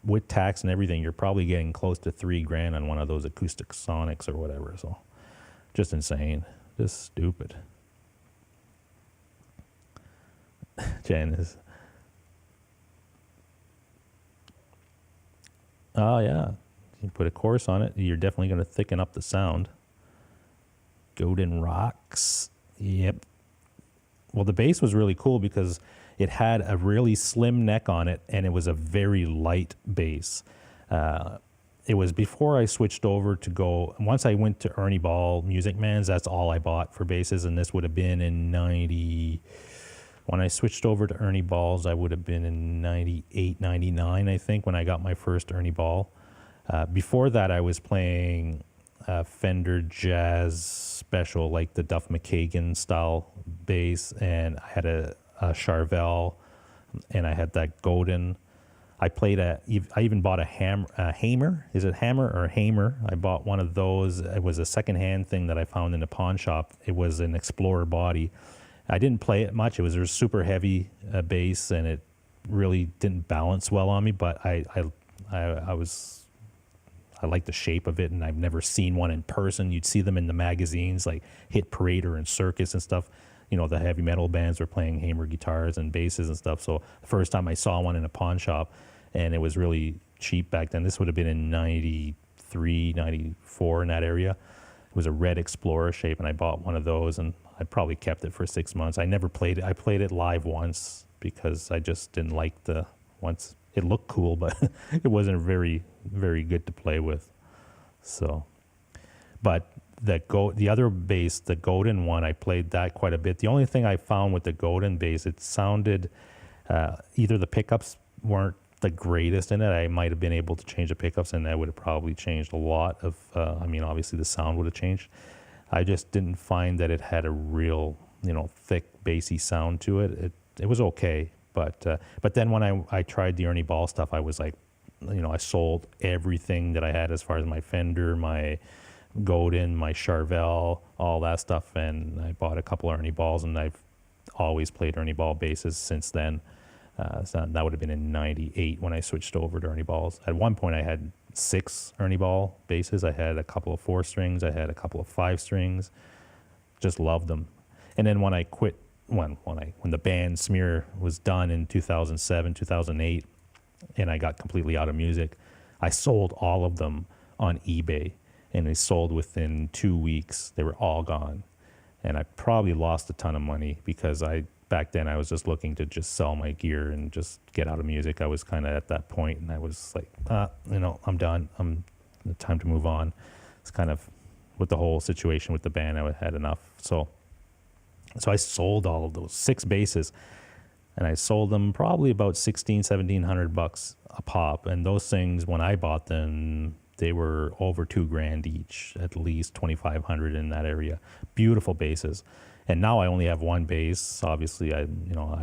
with tax and everything, you're probably getting close to $3,000 on one of those Acoustasonics or whatever. So, just insane, just stupid. Jan is. Oh yeah, you put a chorus on it, you're definitely going to thicken up the sound. Godin rocks. Yep. Well, the bass was really cool because it had a really slim neck on it, and it was a very light bass. It was before I switched over to go. Once I went to Ernie Ball Music Man's, that's all I bought for basses, and this would have been in 90. When I switched over to Ernie Balls, I would have been in 98, 99, I think, when I got my first Ernie Ball. Before that, I was playing Fender Jazz Special, like the Duff McKagan style bass, and I had a Charvel, and I had that Godin. I even bought a Hamer. Is it Hammer or Hamer? I bought one of those. It was a secondhand thing that I found in a pawn shop. It was an Explorer body. I didn't play it much. It was a super heavy bass, and it really didn't balance well on me. But I like the shape of it, and I've never seen one in person. You'd see them in the magazines, like Hit Parader and Circus and stuff. The heavy metal bands were playing Hamer guitars and basses and stuff. So the first time I saw one in a pawn shop, and it was really cheap back then. This would have been in 93, 93, 94 in that area. It was a red Explorer shape, and I bought one of those, and I probably kept it for 6 months. I never played it. I played it live once because I just didn't like once. It looked cool, but it wasn't very, very good to play with. So, but the other bass, the Godin one, I played that quite a bit. The only thing I found with the Godin bass, it sounded, either the pickups weren't the greatest in it. I might have been able to change the pickups, and that would have probably changed a lot of, obviously the sound would have changed. I just didn't find that it had a real, thick, bassy sound to it. It was okay, but then when I tried the Ernie Ball stuff, I was like, I sold everything that I had as far as my Fender, my Godin, my Charvel, all that stuff, and I bought a couple Ernie Balls, and I've always played Ernie Ball basses since then. So that would have been in '98 when I switched over to Ernie Balls. At one point, I had 6 Ernie Ball basses. I had a couple of 4 strings. I had a couple of 5 strings. Just loved them. And then when I quit, when the band Smeer was done in 2007, 2008, and I got completely out of music, I sold all of them on eBay, and they sold within 2 weeks. They were all gone, and I probably lost a ton of money because back then I was just looking to just sell my gear and just get out of music. I was kind of at that point, and I was like, I'm done. Time to move on. It's kind of with the whole situation with the band, I had enough. So I sold all of those 6 basses, and I sold them probably about $1,700 a pop. And those things, when I bought them, they were over $2,000 each, at least $2,500 in that area. Beautiful basses. And now I only have one bass. Obviously, I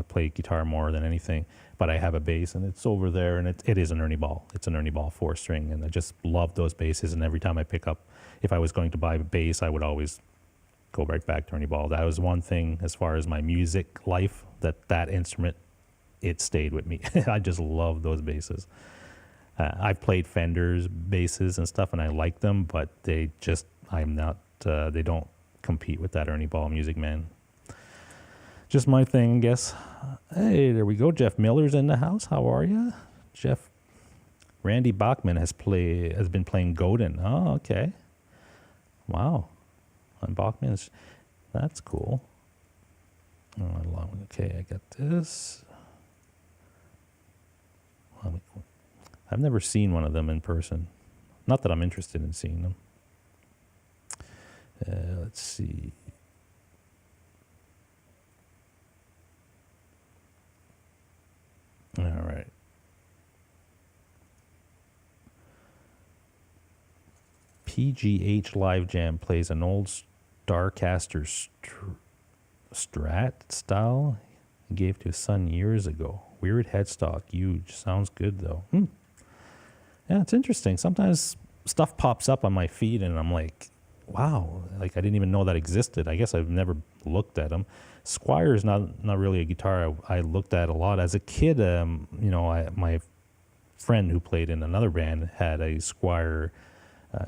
play guitar more than anything, but I have a bass, and it's over there, and it is an Ernie Ball. It's an Ernie Ball 4-string, and I just love those basses. And every time I pick up, if I was going to buy a bass, I would always go right back to Ernie Ball. That was one thing as far as my music life, that instrument, it stayed with me. I just love those basses. I've played Fender's basses and stuff, and I like them, but they don't compete with that Ernie Ball music, man. Just my thing, I guess. Hey, there we go. Jeff Miller's in the house. How are you, Jeff? Randy Bachman has been playing Godin. Oh, okay. Wow. And Bachman's, that's cool. Oh, okay, I got this. I've never seen one of them in person. Not that I'm interested in seeing them. Let's see. All right. PGH Live Jam plays an old Starcaster Strat style he gave to his son years ago. Weird headstock, huge. Sounds good though. Yeah, it's interesting. Sometimes stuff pops up on my feed, and I'm like, wow, like I didn't even know that existed. I guess I've never looked at them. Squire is not really a guitar I looked at a lot as a kid. My friend who played in another band had a Squire.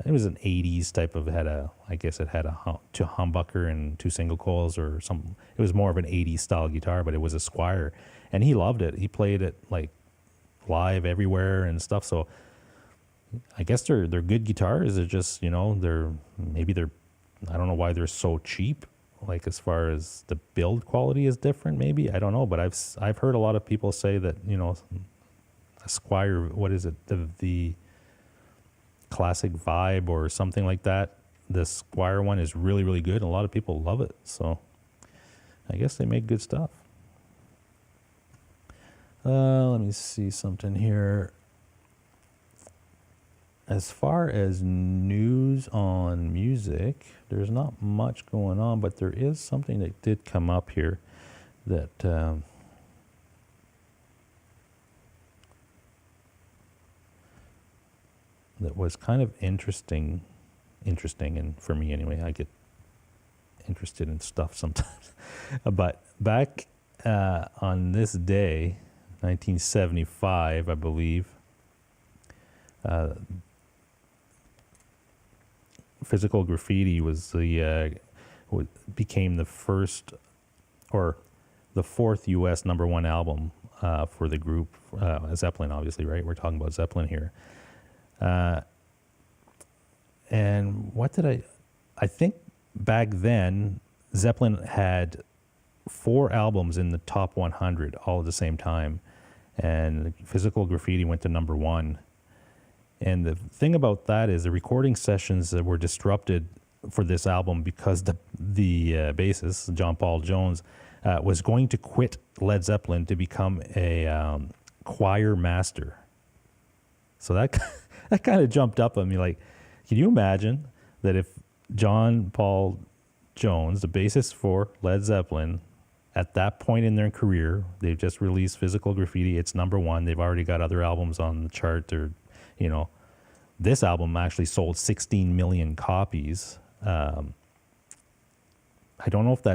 It was an '80s type of. It had a humbucker and 2 single coils or something. It was more of an '80s style guitar, but it was a Squire, and he loved it. He played it like live everywhere and stuff. So I guess they're good guitars. They're just I don't know why they're so cheap. Like as far as the build quality is different, maybe I don't know. But I've heard a lot of people say that a Squire, what is it, the classic vibe or something like that. The Squire one is really, really good, and a lot of people love it. So I guess they make good stuff. Let me see something here. As far as news on music, there's not much going on, but there is something that did come up here that that was kind of interesting, and for me anyway, I get interested in stuff sometimes. But back on this day, 1975, I believe, Physical Graffiti became the first or the 4th U.S. #1 album for the group Zeppelin, obviously, right? We're talking about Zeppelin here. And I think back then, Zeppelin had 4 albums in the top 100 all at the same time. And Physical Graffiti went to number 1. And the thing about that is the recording sessions that were disrupted for this album because the bassist, John Paul Jones, was going to quit Led Zeppelin to become a choir master. So that kind of jumped up on me. Like, can you imagine that if John Paul Jones, the bassist for Led Zeppelin, at that point in their career, they've just released Physical Graffiti, it's number 1. They've already got other albums on the chart. This album actually sold 16 million copies. I don't know if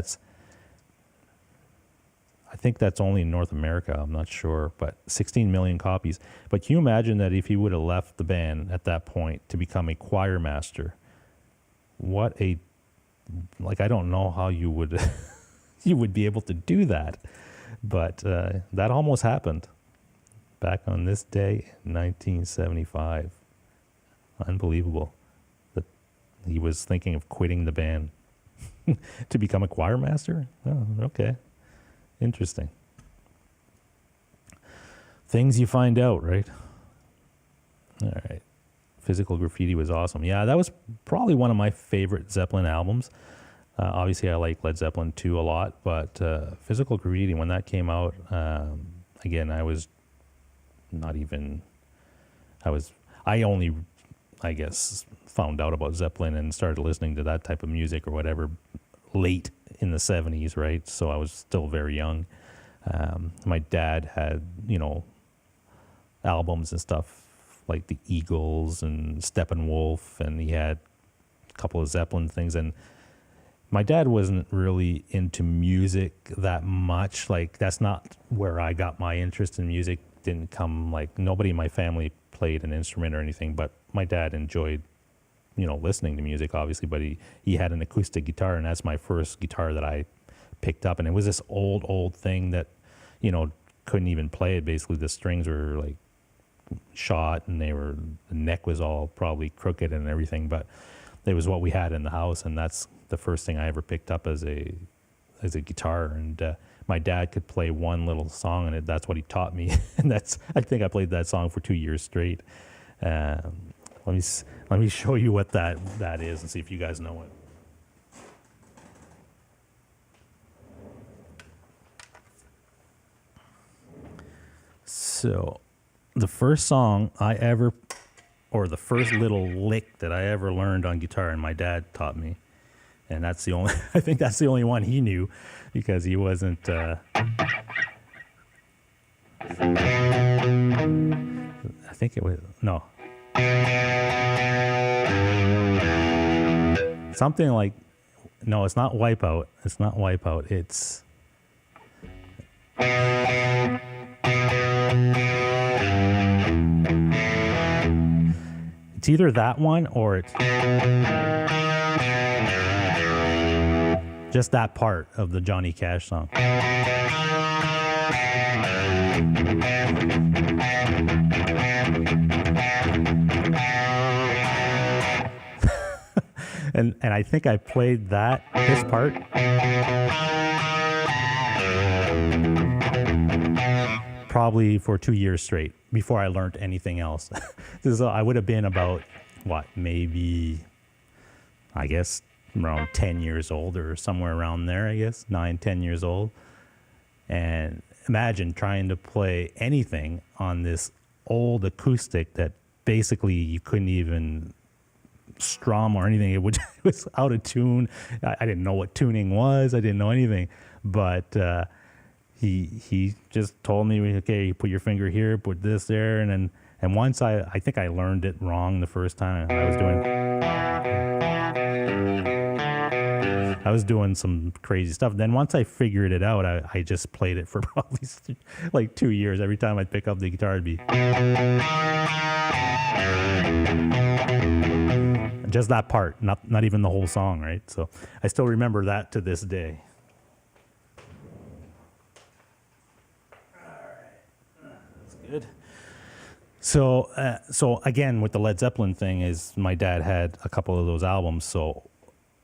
I think that's only in North America, I'm not sure, but 16 million copies. But can you imagine that if he would have left the band at that point to become a choir master? I don't know how you would you would be able to do that. But that almost happened back on this day in 1975. Unbelievable that he was thinking of quitting the band to become a choir master. Oh, okay. Interesting. Things you find out, right? All right. Physical Graffiti was awesome. Yeah, that was probably one of my favorite Zeppelin albums. Obviously, I like Led Zeppelin 2 a lot, but Physical Graffiti, when that came out, again, I only, I guess, found out about Zeppelin and started listening to that type of music or whatever late in the 70s, right? So I was still very young. My dad had, albums and stuff like the Eagles and Steppenwolf, and he had a couple of Zeppelin things. And my dad wasn't really into music that much. Like, that's not where I got my interest in music. Didn't come, nobody in my family played an instrument or anything, but my dad enjoyed listening to music, obviously, but he had an acoustic guitar, and that's my first guitar that I picked up. And it was this old thing that, couldn't even play it. Basically, the strings were shot, and the neck was all probably crooked and everything, but it was what we had in the house, and that's the first thing I ever picked up as a guitar. And my dad could play one little song, and that's what he taught me. And I think I played that song for 2 years straight. Let me show you what that is and see if you guys know it. So, the first song the first little lick that I ever learned on guitar, and my dad taught me, and I think that's the only one he knew, because he wasn't, I think it was, no. Something like, no, it's not Wipeout. It's not Wipeout. It's either that one or it's just that part of the Johnny Cash song. And I think I played this part, probably for 2 years straight before I learned anything else. I would have been about, maybe, I guess, around 10 years old or somewhere around there, I guess, 9, 10 years old. And imagine trying to play anything on this old acoustic that basically you couldn't even strum or anything. It was out of tune. I didn't know what tuning was. I didn't know anything. But he just told me, okay, you put your finger here, put this there, and once I think I learned it wrong the first time. I was doing some crazy stuff. Then once I figured it out, I just played it for probably 2 years. Every time I'd pick up the guitar, it'd be just that part, not even the whole song, right? So I still remember that to this day. All right, that's good. So again, with the Led Zeppelin thing, is my dad had a couple of those albums, so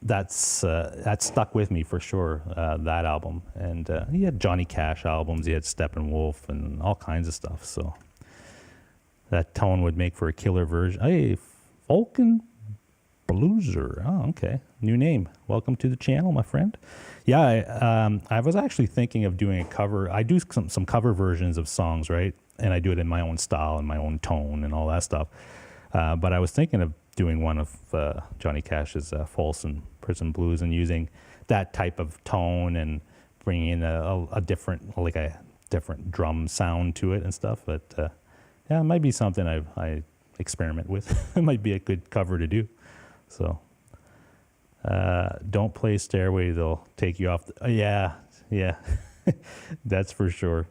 that stuck with me for sure. That album, and he had Johnny Cash albums, he had Steppenwolf, and all kinds of stuff. So that tone would make for a killer version. Hey, Falcon Blueser. Oh, okay, new name. Welcome to the channel, my friend. Yeah, I was actually thinking of doing a cover. I do some cover versions of songs, right? And I do it in my own style and my own tone and all that stuff. But I was thinking of doing one of Johnny Cash's Folsom Prison Blues and using that type of tone and bringing in a different drum sound to it and stuff. But yeah, it might be something I experiment with. It might be a good cover to do. So don't play Stairway, they'll take you off. Yeah, that's for sure.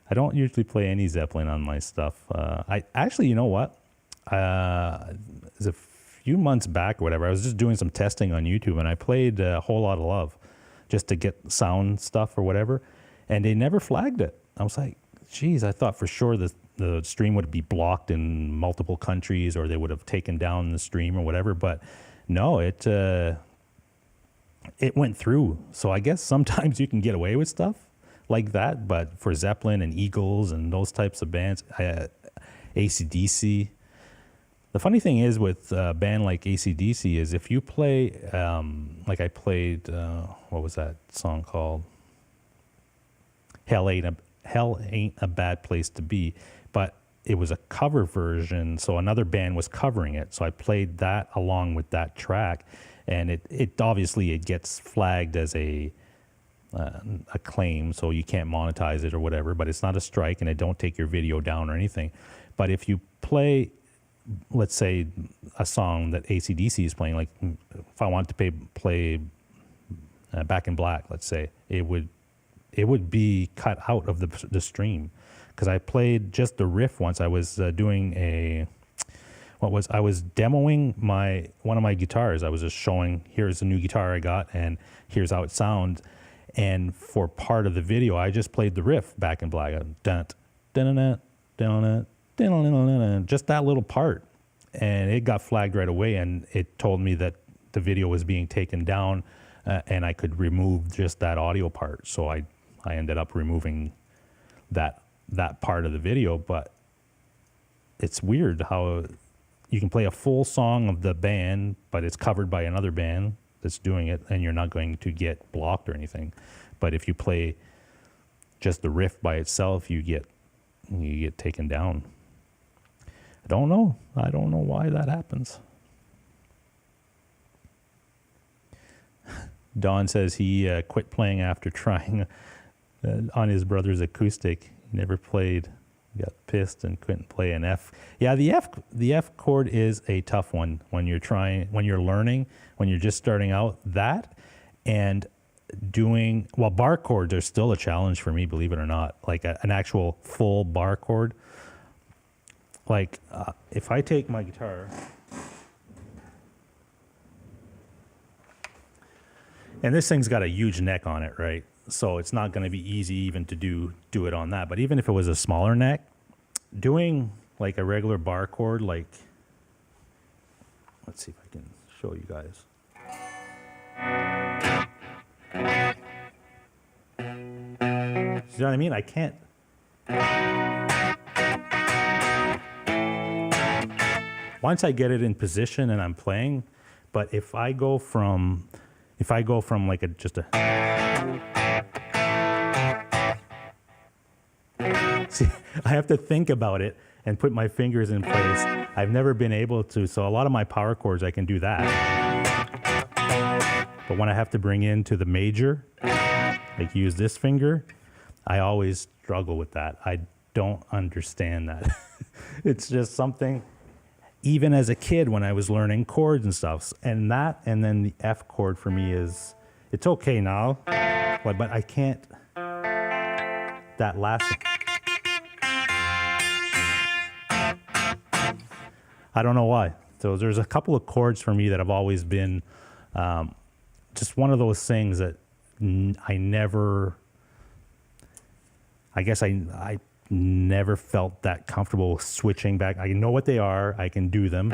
I don't usually play any Zeppelin on my stuff. I actually, you know what? It was a few months back or whatever, I was just doing some testing on YouTube and I played A Whole Lot of Love just to get sound stuff or whatever, and they never flagged it. I was like, geez, I thought for sure the stream would be blocked in multiple countries or they would have taken down the stream or whatever, but no, it went through. So I guess sometimes you can get away with stuff like that, but for Zeppelin and Eagles and those types of bands, AC/DC. The funny thing is with a band like AC/DC is if you play, like I played, what was that song called? Hell Ain't a Bad Place to Be, but it was a cover version, so another band was covering it. So I played that along with that track, and it obviously it gets flagged as a claim, so you can't monetize it or whatever, but it's not a strike and it don't take your video down or anything. But if you play, let's say, a song that AC/DC is playing, like if I wanted to play Back in Black, let's say, it would be cut out of the stream, because I played just the riff once. I was doing I was demoing one of my guitars. I was just showing, here's a new guitar I got and here's how it sounds. And for part of the video, I just played the riff, Back in Black, just that little part. And it got flagged right away, and it told me that the video was being taken down, and I could remove just that audio part. So I ended up removing that part of the video. But it's weird how you can play a full song of the band, but it's covered by another band that's doing it, and you're not going to get blocked or anything. But if you play just the riff by itself, you get taken down. I don't know why that happens. Don says he quit playing after trying on his brother's acoustic. He never played. He got pissed and couldn't play an F. Yeah, the F chord is a tough one when you're learning, when you're just starting out. That and doing, well, bar chords are still a challenge for me, believe it or not. Like an actual full bar chord. Like if I take my guitar and this thing's got a huge neck on it, right? So it's not going to be easy even to do it on that. But even if it was a smaller neck, doing like a regular bar chord, like, let's see if I can show you guys. You know what I mean? I can't. Once I get it in position and I'm playing, but if I go from like just a. See, I have to think about it and put my fingers in place. I've never been able to, so a lot of my power chords, I can do that. But when I have to bring into the major, like use this finger, I always struggle with that. I don't understand that. It's just something, even as a kid when I was learning chords and stuff, and then the F chord for me is, it's okay now, but I can't, that last, I don't know why. So there's a couple of chords for me that have always been just one of those things that I never, I guess I never felt that comfortable switching back. I know what they are. I can do them.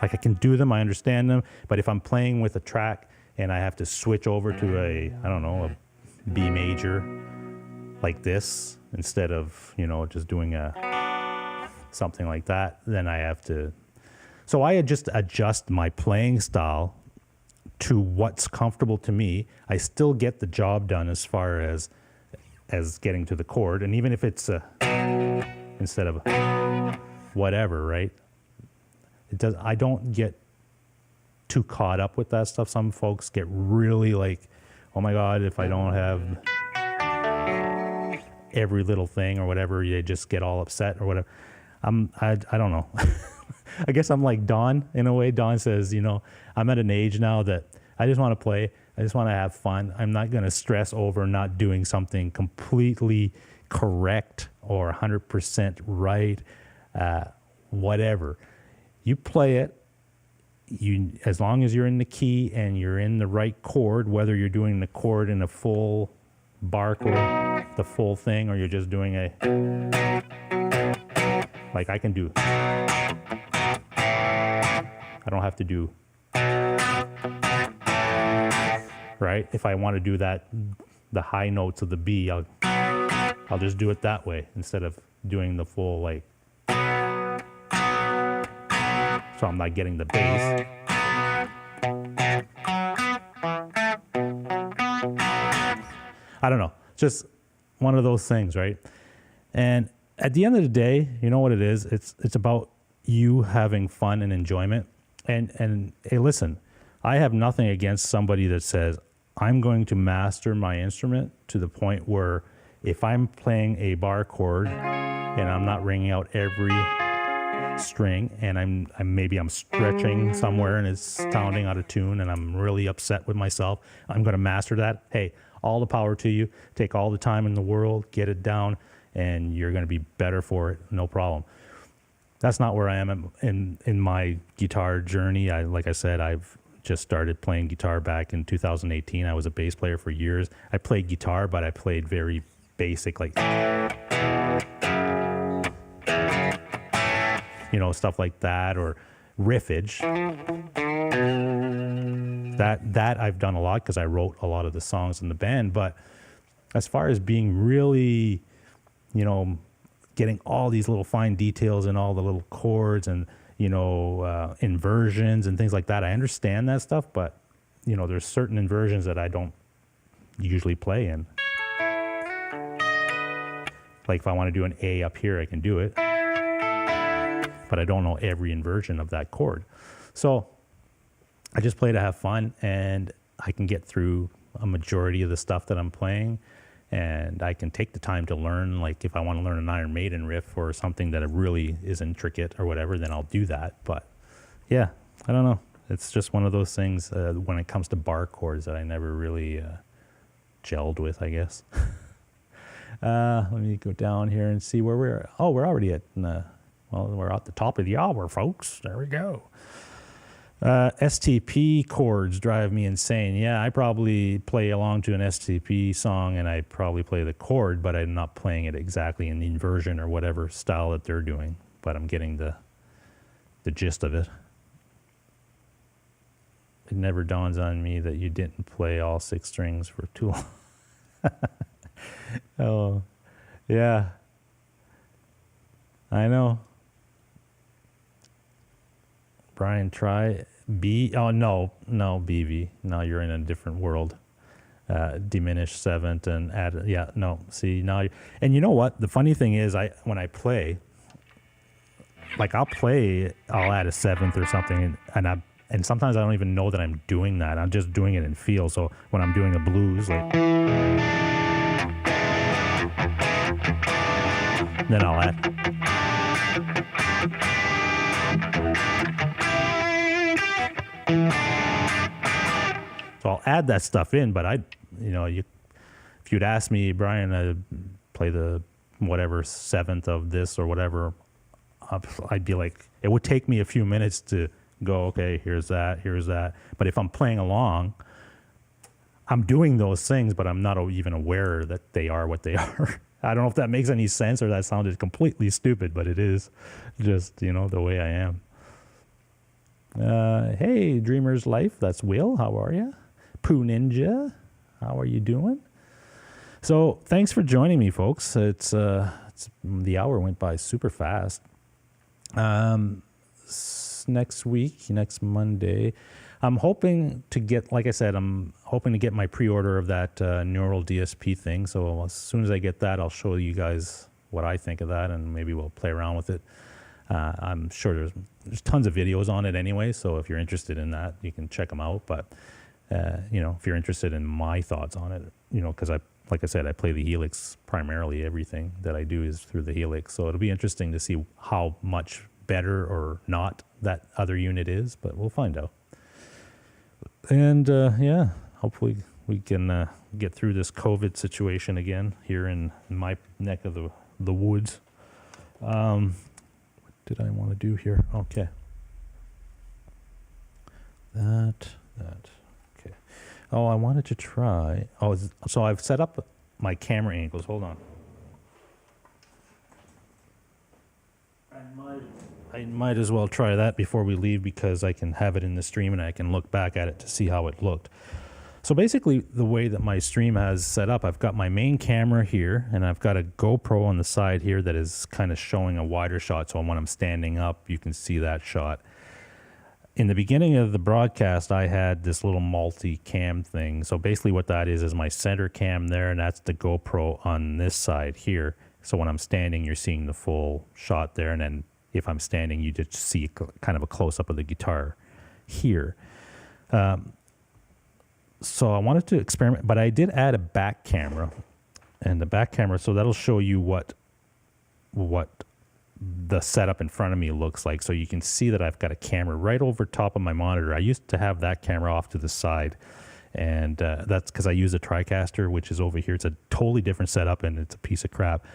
Like I can do them, I understand them, but if I'm playing with a track and I have to switch over to a B major like this instead of, just doing something like that, then I have to. So I just adjust my playing style to what's comfortable to me. I still get the job done as far as getting to the chord, and even if it's instead of whatever, right? I don't get too caught up with that stuff. Some folks get really like, oh my God, if I don't have every little thing or whatever, they just get all upset or whatever. I don't know. I guess I'm like Don in a way. Don says, I'm at an age now that I just want to play. I just want to have fun. I'm not going to stress over not doing something completely correct or 100% right, whatever. You play it, as long as you're in the key and you're in the right chord, whether you're doing the chord in a full bar chord, the full thing, or you're just doing like I can do. I don't have to do, right? If I want to do that, the high notes of the B, I'll just do it that way instead of doing the full like. So I'm not getting the bass. I don't know. Just one of those things, right? And at the end of the day, you know what it is? It's about you having fun and enjoyment. And hey, listen, I have nothing against somebody that says, I'm going to master my instrument to the point where if I'm playing a bar chord and I'm not ringing out every string and I'm stretching somewhere and it's sounding out of tune and I'm really upset with myself, I'm going to master that. Hey, all the power to you. Take all the time in the world, get it down, and you're going to be better for it. No problem. That's not where I am in my guitar journey. Like I said, I've just started playing guitar back in 2018. I was a bass player for years. I played guitar, but I played very basic, like stuff like that, or riffage. That I've done a lot because I wrote a lot of the songs in the band. But as far as being really, getting all these little fine details and all the little chords and, inversions and things like that, I understand that stuff, but, there's certain inversions that I don't usually play in. Like if I want to do an A up here, I can do it, but I don't know every inversion of that chord. So I just play to have fun, and I can get through a majority of the stuff that I'm playing, and I can take the time to learn. Like if I want to learn an Iron Maiden riff or something that really is intricate or whatever, then I'll do that. But yeah, I don't know. It's just one of those things when it comes to bar chords that I never really gelled with, I guess. Let me go down here and see where we're. Oh, we're already at. We're at the top of the hour, folks. There we go. STP chords drive me insane. Yeah, I probably play along to an STP song and I probably play the chord, but I'm not playing it exactly in the inversion or whatever style that they're doing. But I'm getting the gist of it. It never dawns on me that you didn't play all 6 strings for too long. Oh, yeah. I know. Brian, try B. Oh, no, BV. No, you're in a different world. Diminish 7th and add, yeah, no. See, now, and you know what? The funny thing is, when I play, like I'll add a 7th or something, and sometimes I don't even know that I'm doing that. I'm just doing it in feel. So when I'm doing a blues, like, then I'll add. So I'll add that stuff in, but if you'd ask me, Brian, play the whatever 7th of this or whatever, I'd be like, it would take me a few minutes to go, okay, here's that. But if I'm playing along, I'm doing those things, but I'm not even aware that they are what they are. I don't know if that makes any sense or that sounded completely stupid, but it is just, the way I am. Hey, Dreamer's Life, that's Will. How are you? Poo Ninja, how are you doing? So thanks for joining me, folks. It's the hour went by super fast. Next week, next Monday, I'm hoping to get, like I said, I'm hoping to get my pre-order of that neural DSP thing. So as soon as I get that, I'll show you guys what I think of that, and maybe we'll play around with it. I'm sure there's tons of videos on it anyway, so if you're interested in that, you can check them out. But if you're interested in my thoughts on it, because like I said, I play the Helix primarily. Everything that I do is through the Helix, so it'll be interesting to see how much better or not that other unit is, but we'll find out. And hopefully we can get through this COVID situation again here in my neck of the woods. What did I want to do here? Okay. That. Okay. Oh, I wanted to try. Oh, so I've set up my camera angles. Hold on. I might as well try that before we leave, because I can have it in the stream and I can look back at it to see how it looked. So basically, the way that my stream has set up, I've got my main camera here, and I've got a GoPro on the side here that is kind of showing a wider shot. So when I'm standing up, you can see that shot. In the beginning of the broadcast, I had this little multi-cam thing. So basically what that is my center cam there, and that's the GoPro on this side here. So when I'm standing, you're seeing the full shot there, and then if I'm standing, you just see kind of a close-up of the guitar here. So I wanted to experiment, but I did add a back camera. And the back camera, so that'll show you what the setup in front of me looks like. So you can see that I've got a camera right over top of my monitor. I used to have that camera off to the side, and that's because I use a TriCaster, which is over here. It's a totally different setup, and it's a piece of crap.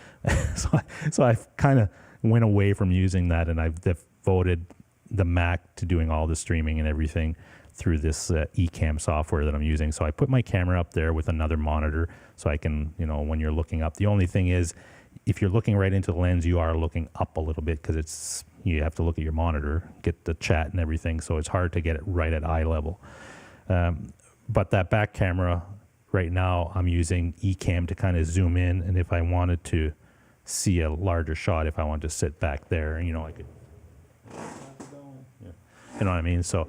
so I've kind of went away from using that, and I've devoted the Mac to doing all the streaming and everything through this Ecamm software that I'm using. So I put my camera up there with another monitor, so I can, when you're looking up. The only thing is, if you're looking right into the lens, you are looking up a little bit, because you have to look at your monitor, get the chat and everything, so it's hard to get it right at eye level. But that back camera, right now, I'm using Ecamm to kind of zoom in, and if I wanted to see a larger shot, if I wanted to sit back there, I could, you know what I mean? So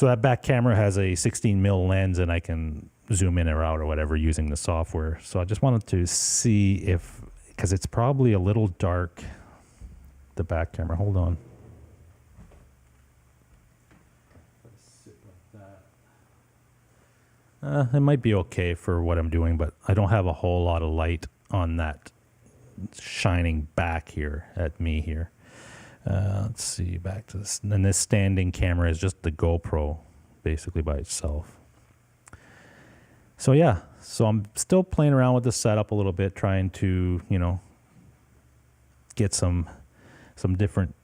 that back camera has a 16mm lens, and I can zoom in or out or whatever using the software. So I just wanted to see because it's probably a little dark, the back camera. Hold on. It might be okay for what I'm doing, but I don't have a whole lot of light on that shining back here at me here. Let's see, back to this. And this standing camera is just the GoPro basically by itself. So yeah, so I'm still playing around with the setup a little bit, trying to, get some different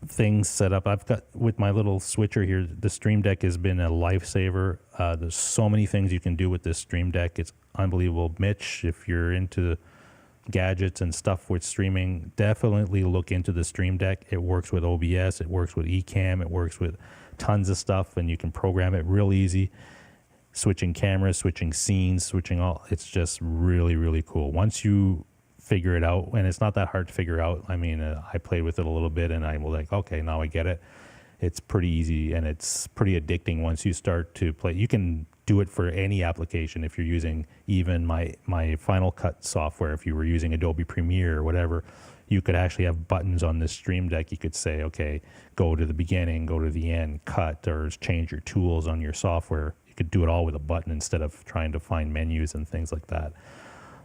things set up. I've got, with my little switcher here, the Stream Deck has been a lifesaver. There's so many things you can do with this Stream Deck. It's unbelievable. Mitch, if you're into gadgets and stuff with streaming, definitely look into the Stream Deck. It works with OBS, it works with Ecamm, it works with tons of stuff, and you can program it real easy. Switching cameras, switching scenes, switching all, it's just really, really cool. Once you figure it out, and it's not that hard to figure out. I mean, I played with it a little bit, and I was like, okay, now I get it. It's pretty easy, and it's pretty addicting once you start to play. You can do it for any application. If you're using even my Final Cut software, if you were using Adobe Premiere or whatever, you could actually have buttons on this Stream Deck. You could say, okay, go to the beginning, go to the end, cut, or change your tools on your software. You could do it all with a button instead of trying to find menus and things like that.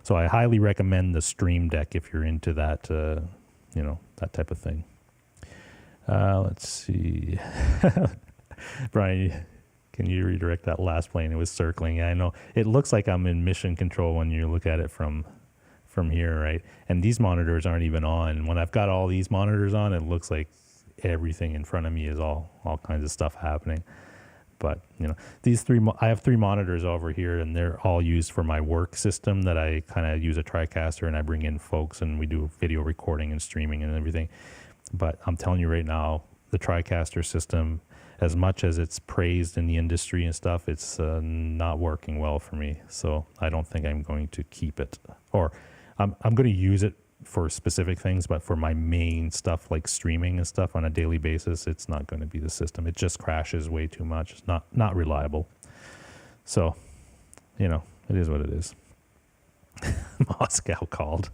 So I highly recommend the Stream Deck if you're into that, that type of thing. Let's see. Brian, can you redirect that last plane? It was circling. Yeah, I know. It looks like I'm in mission control when you look at it from here, right? And these monitors aren't even on. When I've got all these monitors on, it looks like everything in front of me is all kinds of stuff happening. But I have 3 monitors over here, and they're all used for my work system that I kind of use a TriCaster, and I bring in folks and we do video recording and streaming and everything. But I'm telling you right now, the TriCaster system, as much as it's praised in the industry and stuff, it's not working well for me. So I don't think I'm going to keep it, or I'm going to use it for specific things, but for my main stuff like streaming and stuff on a daily basis, it's not going to be the system. It just crashes way too much. It's not reliable. So, it is what it is. Moscow called.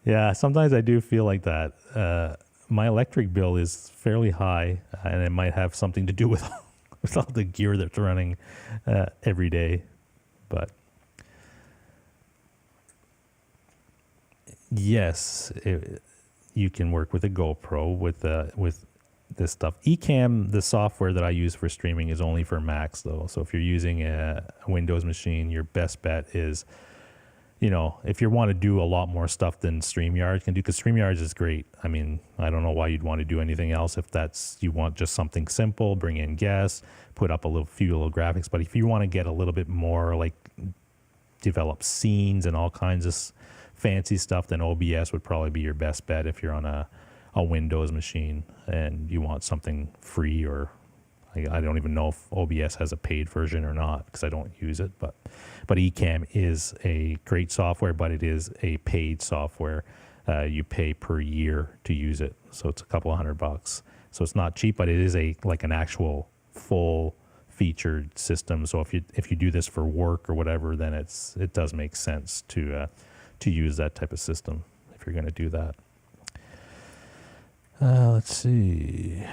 Yeah, sometimes I do feel like that. My electric bill is fairly high, and it might have something to do with all the gear that's running every day. But yes, you can work with a GoPro with this stuff. Ecamm, the software that I use for streaming, is only for Macs though. So if you're using a Windows machine, your best bet is, if you want to do a lot more stuff than StreamYard can do, because StreamYard is great. I mean, I don't know why you'd want to do anything else if you want just something simple, bring in guests, put up a few little graphics. But if you want to get a little bit more, like develop scenes and all kinds of fancy stuff, then OBS would probably be your best bet if you're on a Windows machine and you want something free, or I don't even know if OBS has a paid version or not because I don't use it. But Ecamm is a great software, but it is a paid software. You pay per year to use it, so it's a couple $100. So it's not cheap, but it is like an actual full featured system. So if you do this for work or whatever, then it does make sense to use that type of system if you're going to do that. Let's see.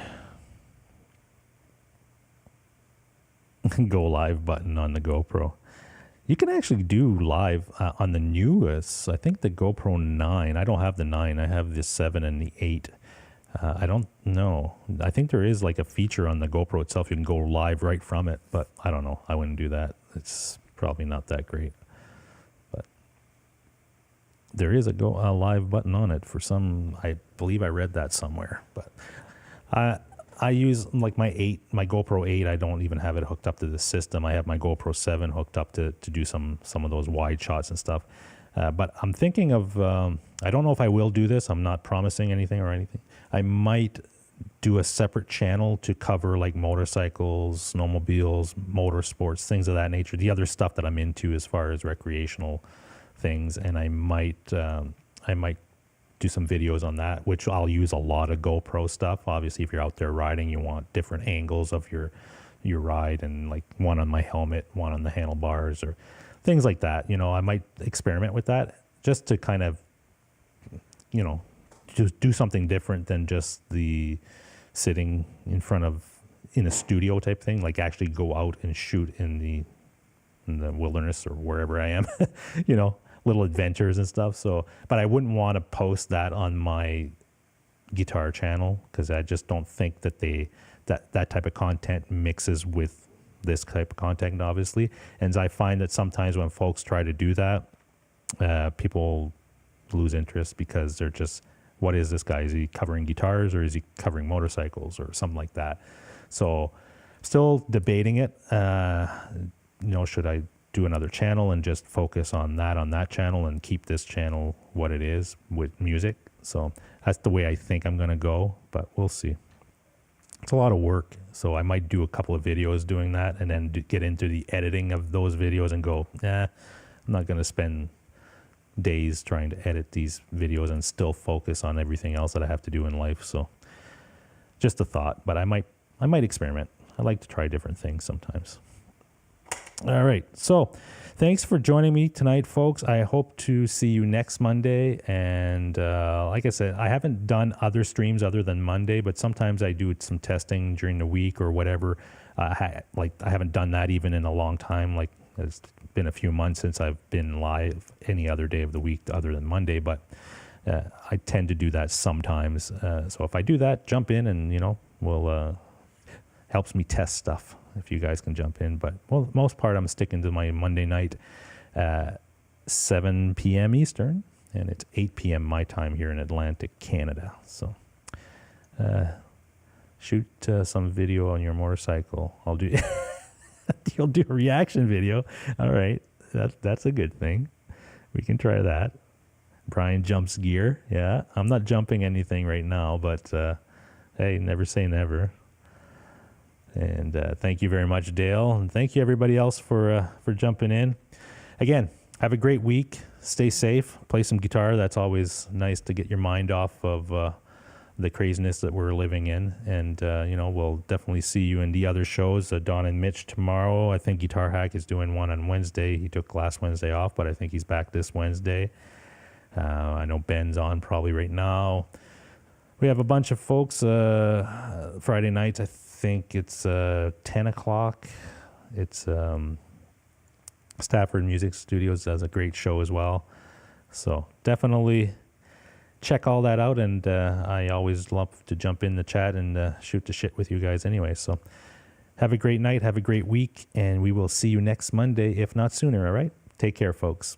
Go live button on the GoPro. You can actually do live on the newest, I think the GoPro 9. I don't have the 9. I have the 7 and the 8. I don't know. I think there is like a feature on the GoPro itself. You can go live right from it, but I don't know. I wouldn't do that. It's probably not that great. But there is a live button on it for some. I believe I read that somewhere. But I use like my GoPro 8. I don't even have it hooked up to the system. I have my GoPro 7 hooked up to do some of those wide shots and stuff. But I'm thinking of, I don't know if I will do this. I'm not promising anything or anything. I might do a separate channel to cover like motorcycles, snowmobiles, motorsports, things of that nature. The other stuff that I'm into as far as recreational things. And I might do some videos on that, which I'll use a lot of GoPro stuff. Obviously, if you're out there riding, you want different angles of your ride, and like one on my helmet, one on the handlebars, or things like that. I might experiment with that just to kind of, just do something different than just the sitting in a studio type thing. Like actually go out and shoot in the wilderness or wherever I am, little adventures and stuff. So, but I wouldn't want to post that on my guitar channel because I just don't think that that type of content mixes with this type of content, obviously. And I find that sometimes when folks try to do that, people lose interest because they're just, what is this guy? Is he covering guitars or is he covering motorcycles or something like that? So still debating it. Should I do another channel and just focus on that channel and keep this channel what it is with music? So that's the way I think I'm going to go, but we'll see. It's a lot of work, so I might do a couple of videos doing that and then get into the editing of those videos and go, I'm not going to spend days trying to edit these videos and still focus on everything else that I have to do in life. So just a thought, but I might experiment. I like to try different things sometimes. All right. So thanks for joining me tonight, folks. I hope to see you next Monday. And like I said, I haven't done other streams other than Monday, but sometimes I do some testing during the week or whatever. I haven't done that even in a long time. Like it's been a few months since I've been live any other day of the week other than Monday, but I tend to do that sometimes. So if I do that, jump in and, helps me test stuff. If you guys can jump in, but most part I'm sticking to my Monday night, 7 p.m. Eastern, and it's 8 p.m. my time here in Atlantic, Canada. So Shoot some video on your motorcycle. I'll do. You'll do a reaction video. All right, that's a good thing. We can try that. Brian jumps gear. Yeah, I'm not jumping anything right now, but hey, never say never. And thank you very much, Dale, and thank you everybody else for jumping in. Again, have a great week. Stay safe. Play some guitar. That's always nice to get your mind off of the craziness that we're living in. And we'll definitely see you in the other shows. Don and Mitch tomorrow. I think Guitar Hack is doing one on Wednesday. He took last Wednesday off, but I think he's back this Wednesday. I know Ben's on probably right now. We have a bunch of folks Friday nights. I think it's 10 o'clock. It's Stafford Music Studios does a great show as well. So definitely check all that out. And I always love to jump in the chat and shoot the shit with you guys anyway. So have a great night. Have a great week. And we will see you next Monday, if not sooner. All right. Take care, folks.